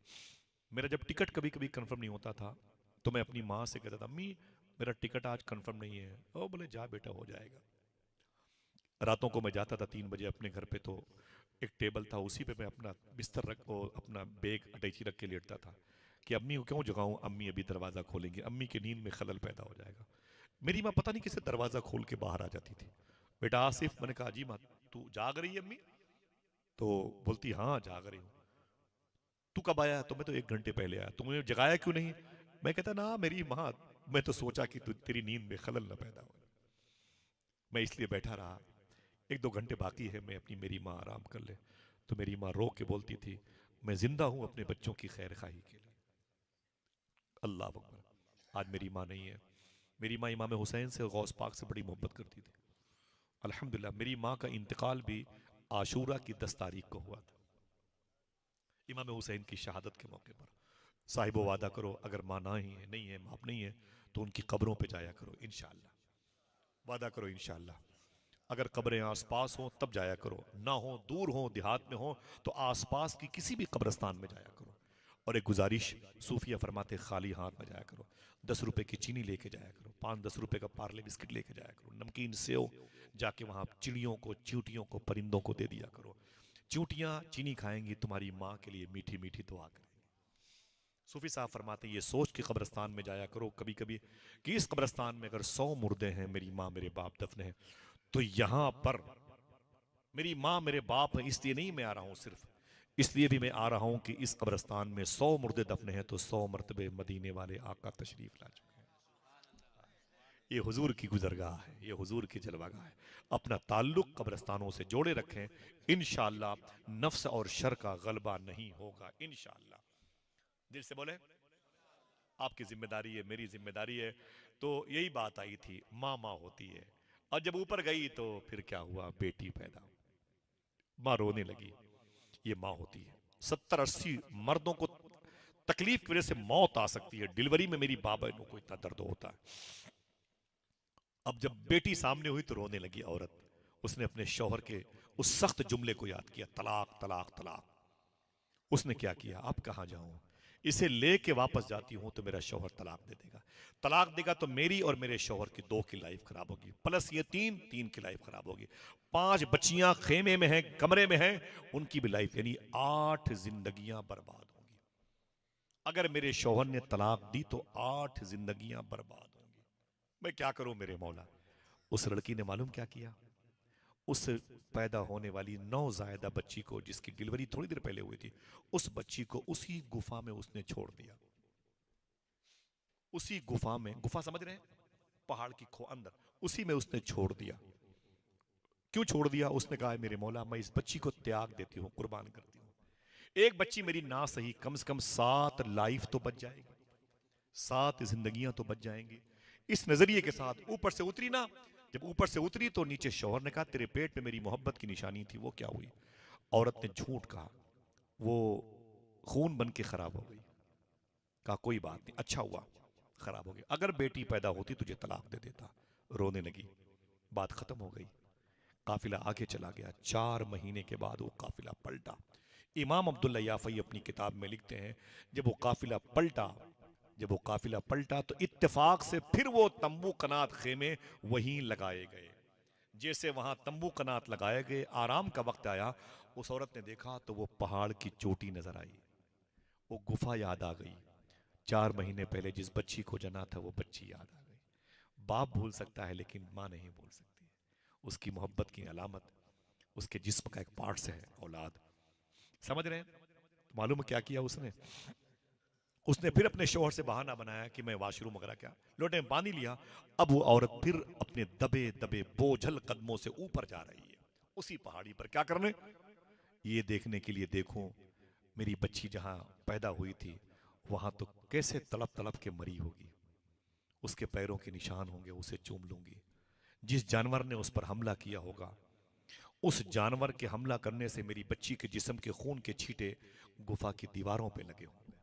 मेरा जब टिकट कभी कभी कंफर्म नहीं होता था तो मैं अपनी माँ से कहता था अम्मी मेरा टिकट आज कंफर्म नहीं है। ओ बोले जा बेटा हो जाएगा। रातों को मैं जाता था 3 बजे अपने घर पे, तो एक टेबल था उसी पे मैं अपना बिस्तर रख, वो अपना बैग अटैची रख के लेटता था। कि अम्मी को क्यों जगाऊं, अम्मी अभी दरवाज़ा खोलेंगी, अम्मी की नींद में खलल पैदा हो जाएगा। मेरी माँ पता नहीं किसे दरवाज़ा खोल के बाहर आ जाती थी। बेटा आसिफ, मैंने कहा जी माँ, तू जाग रही है अम्मी? तो बोलती हाँ जाग रही हूँ। तू कब आया? तो मैं तो 1 घंटे पहले आया। तू मुझे जगाया क्यों नहीं? मैं कहता ना मेरी माँ, मैं तो सोचा कि तू तेरी नींद में खलल ना पैदा हो, मैं इसलिए बैठा रहा। 1-2 घंटे बाकी है, मैं अपनी मेरी माँ आराम कर ले। तो मेरी माँ रो के बोलती थी, मैं जिंदा हूं अपने बच्चों की खैर खाही के लिए। अल्लाह अकबर। आज मेरी माँ नहीं है। मेरी माँ इमाम हुसैन से, गौस पाक से बड़ी मोहब्बत करती थी। अल्हम्दुलिल्लाह मेरी माँ का इंतकाल भी आशूरा की 10 तारीख को हुआ था, इमाम हुसैन की शहादत के मौके पर। साहिबो वादा करो, अगर माँ ना ही है, नहीं है, बाप नहीं है, तो उनकी कब्रों पे जाया करो इंशाअल्लाह। वादा करो इंशाअल्लाह। अगर कब्रें आसपास हों तब जाया करो, ना हो, दूर हो, देहात में हो, तो आसपास की किसी भी कब्रस्तान में जाया करो। और एक गुजारिश, सूफिया फरमाते खाली हाथ में जाया करो। 10 रुपए की चीनी लेके जाया करो, 5-10 रुपए का पार्ले बिस्किट लेके जाया करो, नमकीन सेव जाके वहाँ चिड़ियों को, चींटियों को, परिंदों को दे दिया करो। चींटियाँ चीनी खाएंगी, तुम्हारी माँ के लिए मीठी मीठी दुआ करेंगी। सूफी साहब फरमाते हैं ये सोच के कब्रस्तान में जाया करो कभी कभी कि इस कब्रस्तान में अगर 100 मुर्दे हैं, मेरी माँ मेरे बाप दफन है, तो यहाँ पर मेरी माँ मेरे बाप है, इसलिए नहीं मैं आ रहा हूँ सिर्फ, इसलिए भी मैं आ रहा हूँ कि इस कब्रस्तान में 100 मुर्दे दफन हैं, तो 100 मरतबे मदीने वाले आका तशरीफ ला चुके हैं। ये हुजूर की गुजरगाह है, ये हुजूर की जलवागाह है। अपना ताल्लुक कब्रस्तानों से जोड़े रखें, इंशाअल्लाह नफ्स और शर का गलबा नहीं होगा इंशाअल्लाह। दिल से बोले, आपकी जिम्मेदारी है, मेरी जिम्मेदारी है। तो यही बात आई थी, माँ माँ होती है। और जब ऊपर गई तो फिर क्या हुआ, बेटी पैदा, माँ रोने लगी। ये माँ होती है। 70-80 मर्दों को तकलीफ की वजह से मौत आ सकती है, डिलीवरी में मेरी बाबा को इतना दर्द होता है। अब जब बेटी सामने हुई तो रोने लगी औरत। उसने अपने शौहर के उस सख्त जुमले को याद किया, तलाक तलाक तलाक। उसने क्या किया, अब कहाँ जाऊं, इसे लेके वापस जाती हूं तो मेरा शौहर तलाक दे देगा, तलाक देगा तो मेरी और मेरे शौहर की 2 की लाइफ खराब होगी, प्लस ये 3 की लाइफ खराब होगी। 5 बच्चियां खेमे में हैं, कमरे में हैं, उनकी भी लाइफ, यानी 8 जिंदगियां बर्बाद होंगी। अगर मेरे शौहर ने तलाक दी तो 8 जिंदगियां बर्बाद होंगी। मैं क्या करूं मेरे मौला। उस लड़की ने मालूम क्या किया, उस पैदा होने वाली नौजायदा बच्ची को, जिसकी डिलीवरी थोड़ी देर पहले हुई थी, उस बच्ची को उसी गुफा में उसने छोड़ दिया। उसी गुफा में, गुफा समझ रहे हैं, पहाड़ की खो अंदर, उसी में उसने छोड़ दिया। क्यों छोड़ दिया? उसने कहा मेरे मौला मैं इस बच्ची को त्याग देती हूँ, कुर्बान करती हूँ। एक बच्ची मेरी ना सही, कम से कम 7 लाइफ तो बच जाएगी, 7 जिंदगियां तो बच जाएंगी। इस नजरिए के साथ ऊपर से उतरी ना। जब ऊपर से उतरी तो नीचे शौहर ने कहा तेरे पेट में मेरी मोहब्बत की निशानी थी, वो क्या हुई? औरत ने झूठ कहा, वो खून बन के खराब हो गई। कहा कोई बात नहीं, अच्छा हुआ खराब हो गई, अगर बेटी पैदा होती तुझे तलाक दे देता। रोने लगी, बात खत्म हो गई। काफिला आगे चला गया। 4 महीने के बाद वो काफिला पलटा। इमाम अब्दुल्ला याफई अपनी किताब में लिखते हैं, जब वो काफिला पलटा, जब वो काफिला पलटा तो इत्तेफाक से फिर वो तंबू कनात खेमे वहीं लगाए गए। जैसे वहां तंबू कनात लगाए गए, आराम का वक्त आया, उस औरत ने देखा तो वो पहाड़ की चोटी नजर आई, वो गुफा याद आ गई। 4 महीने पहले जिस बच्ची को जना था वो बच्ची याद आ गई। बाप भूल सकता है लेकिन माँ नहीं भूल सकती। उसकी मोहब्बत की अलामत उसके जिस्म का एक पार्ट है औलाद। समझ रहे हैं? तो मालूम है क्या किया उसने? उसने फिर अपने शौहर से बहाना बनाया कि मैं वॉशरूम वगैरह, क्या लोटे में पानी लिया। अब वो औरत फिर अपने दबे दबे बोझल कदमों से ऊपर जा रही है, उसी पहाड़ी पर, क्या करने? ये देखने के लिए, देखूं मेरी बच्ची जहां पैदा हुई थी वहां तो कैसे तड़प तड़प के मरी होगी, उसके पैरों के निशान होंगे, उसे चूम लूंगी। जिस जानवर ने उस पर हमला किया होगा, उस जानवर के हमला करने से मेरी बच्ची के जिस्म के खून के छींटे गुफा की दीवारों पे लगे होंगे।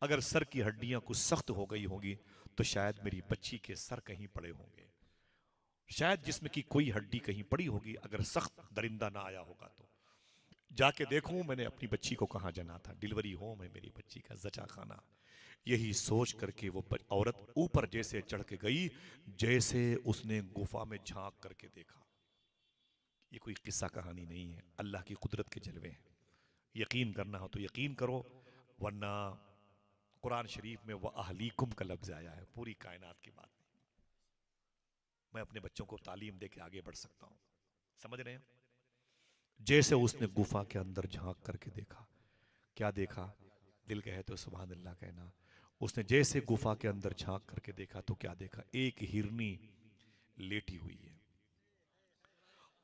अगर सर की हड्डियां कुछ सख्त हो गई होंगी तो शायद मेरी बच्ची के सर कहीं पड़े होंगे, शायद जिस्म की कोई हड्डी कहीं पड़ी होगी, अगर सख्त दरिंदा ना आया होगा तो। जाके देखूं मैंने अपनी बच्ची को कहाँ जना था, डिलीवरी होम है मेरी बच्ची का, जचा खाना। यही सोच करके वो औरत ऊपर जैसे चढ़ के गई, जैसे उसने गुफा में झांक करके देखा। ये कोई किस्सा कहानी नहीं है, अल्लाह की कुदरत के जलवे हैं। यकीन करना हो तो यकीन करो, वरना कुरान शरीफ में वह अहलीकुम का लफ्ज आया है, पूरी कायनात की बात। मैं अपने बच्चों को तालीम दे के आगे बढ़ सकता हूं, समझ रहे हैं? जैसे उसने गुफा के अंदर झांक करके देखा, क्या देखा? दिल कहे तो सुभान अल्लाह कहना। उसने जैसे गुफा के अंदर झांक करके देखा तो क्या देखा? एक हिरनी लेटी हुई है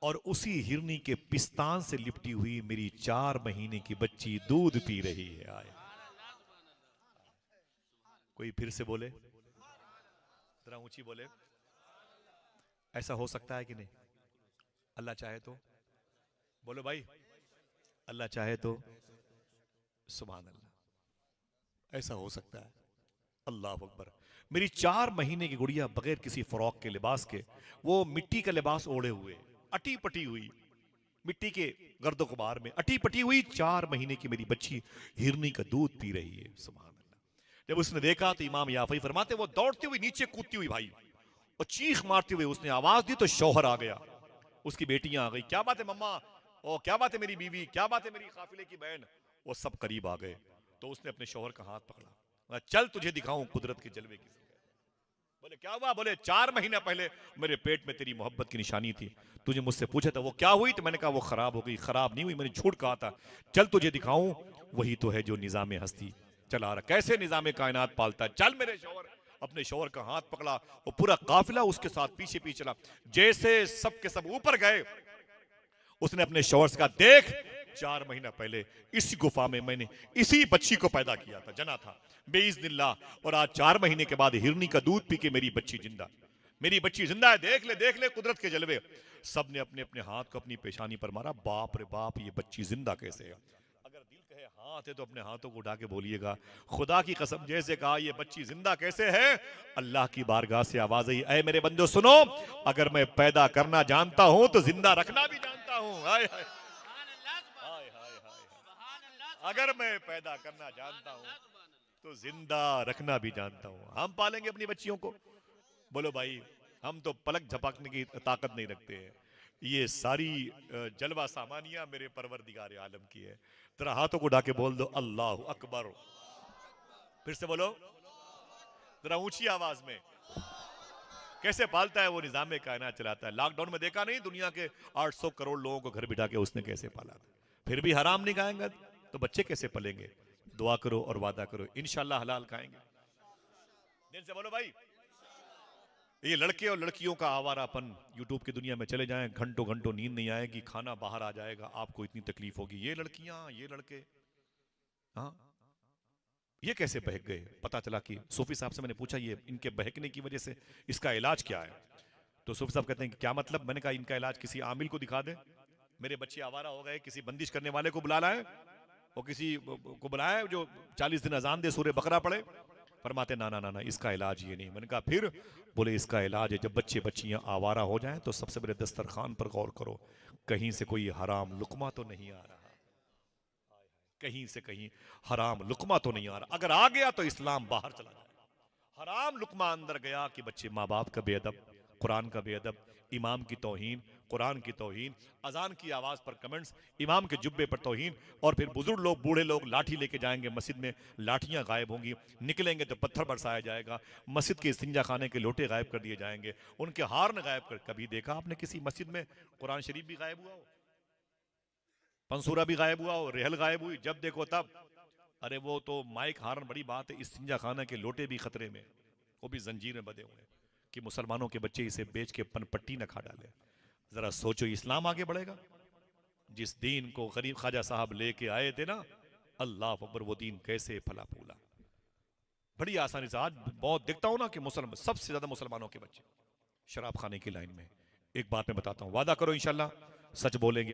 और उसी हिरनी के पिस्तान से लिपटी हुई मेरी 4 महीने की बच्ची दूध पी रही है। आए, कोई फिर से बोले, जरा ऊंची बोले। ऐसा हो सकता है कि नहीं? अल्लाह चाहे तो बोलो भाई, अल्लाह चाहे तो सुभान अल्लाह, ऐसा हो सकता है। अल्लाह अकबर। मेरी 4 महीने की गुड़िया बगैर किसी फ्रॉक के लिबास के, वो मिट्टी का लिबास ओढ़े हुए, अटी पटी हुई, मिट्टी के गर्दो गुबार में अटी पटी हुई 4 महीने की मेरी बच्ची हिरनी का दूध पी रही है। सुभान अल्लाह। जब उसने देखा तो इमाम याफई फरमाते वो दौड़ती हुई नीचे कूदती हुई भाई, और चीख मारते हुए उसने आवाज दी तो शौहर आ गया, उसकी बेटियां आ गई, क्या बात है मम्मा, ओ क्या बात है मेरी बीवी, क्या बात है मेरी काफिले की बहन। वो सब करीब आ गए तो उसने अपने शौहर का हाथ पकड़ा, चल तुझे दिखाऊं कुदरत के जलवे की। बोले क्या हुआ? बोले 4 महीना पहले मेरे पेट में तेरी मोहब्बत की निशानी थी, तुझे मुझसे पूछा था वो क्या हुई, तो मैंने कहा वो खराब हो गई। खराब नहीं हुई, मैंने झूठ कहा था। चल तुझे दिखाऊं, वही तो है जो निजाम हस्ती चला रहा, कैसे निजाम कायनात पालता है। चल मेरे शौहर। अपने शौहर का हाथ पकड़ा और पूरा काफिला उसके साथ पीछे पीछे चला। जैसे सब के सब ऊपर गए, उसने अपने शौहर से कहा देख, 4 महीना पहले इसी गुफा में मैंने इसी बच्ची को पैदा किया था, जना था बेइज़्निल्लाह, और आज 4 महीने के बाद हिरनी का दूध पी के मेरी बच्ची जिंदा, मेरी बच्ची जिंदा है, देख ले कुदरत के जलवे। सब ने अपने अपने हाथ को अपनी पेशानी पर मारा, बाप रे बाप, ये बच्ची जिंदा कैसे है? अगर दिल कहे हाथ है तो अपने हाथों को उठा के बोलिएगा खुदा की कसम, जैसे कहा ये बच्ची जिंदा कैसे है, अल्लाह की बारगाह से आवाज आई, ऐ मेरे बंदो सुनो, अगर मैं पैदा करना जानता हूं तो जिंदा रखना भी जानता हूं। हाय हाय, अगर मैं पैदा करना जानता हूं तो जिंदा रखना भी जानता हूं। हम पालेंगे अपनी बच्चियों को। बोलो भाई, हम तो पलक झपकने की ताकत नहीं रखते हैं, ये सारी जलवा सामानिया मेरे परवरदिगार आलम की है। तेरा हाथों को ढाके बोल दो अल्लाह अकबर। फिर से बोलो जरा ऊंची आवाज में। कैसे पालता है वो, निजाम कायनात चलाता है। लॉकडाउन में देखा नहीं, दुनिया के 800 करोड़ लोगों को घर बिठा के उसने कैसे पाला था। फिर भी हराम नहीं खाएंगे तो बच्चे कैसे पलेंगे? दुआ करो और वादा करो, इंशाल्लाह हलाल खाएंगे। दिल से बोलो भाई। ये लड़के और लड़कियों का आवारापन, यूट्यूब की दुनिया में चले जाएं, घंटों घंटों नींद नहीं आएगी, खाना बाहर आ जाएगा, आपको इतनी तकलीफ होगी। ये लड़कियां, ये लड़के, हाँ ये कैसे बहक गए? पता चला कि सूफी साहब से मैंने पूछा ये इनके बहकने की वजह से इसका इलाज क्या है? तो सूफी साहब कहते हैं कि क्या मतलब? मैंने कहा इनका इलाज किसी आमिल को दिखा दे, मेरे बच्चे आवारा हो गए, किसी बंदिश करने वाले को बुला लाए, और किसी को बुलाया जो 40 दिन अजान दे, सूरह बकरा पढ़े। फरमाते ना ना ना ना, इसका इलाज ये नहीं। मैंने कहा फिर? बोले इसका इलाज है जब बच्चे बच्चियां आवारा हो जाएं तो सबसे पहले दस्तरखान पर गौर करो, कहीं से कोई हराम लुकमा तो नहीं आ रहा, कहीं से कहीं हराम लुकमा तो नहीं आ रहा। अगर आ गया तो इस्लाम बाहर चला जाएगा। हराम लुकमा अंदर गया कि बच्चे माँ बाप का बेअदब, कुरान का बेअदब, इमाम की तौहीन, कुरान की तौहीन, अजान की आवाज पर कमेंट्स, इमाम के जुब्बे पर तौहीन, और फिर बुजुर्ग लोग, बूढ़े लोग लाठी लेके जाएंगे मस्जिद में, लाठियां गायब होंगी, निकलेंगे तो पत्थर बरसाया जाएगा, मस्जिद के इस्तिंजा खाने के लोटे गायब कर दिए जाएंगे, उनके हार्न गायब कर। कभी देखा आपने किसी मस्जिद में कुरान शरीफ भी गायब हुआ हो, पंसूरा भी गायब हुआ हो, रेहल गायब हुई? जब देखो तब। अरे वो तो माइक हार्न बड़ी बात है, इस्तिंजा खाना के लोटे भी खतरे में, वो भी जंजीर में बंधे हुए हैं कि मुसलमानों के बच्चे इसे बेच के पनपट्टी न खा डाले। जरा सोचो, इस्लाम आगे बढ़ेगा? जिस दीन को गरीब ख्वाजा साहब लेके आए थे ना, अल्लाह अकबर, वो दीन कैसे फला फूला। बड़ी आसानी से आज बहुत देखता हूं ना कि मुसलमान, सबसे ज्यादा मुसलमानों के बच्चे शराब खाने की लाइन में। एक बात मैं बताता हूं, वादा करो इंशाल्लाह सच बोलेंगे।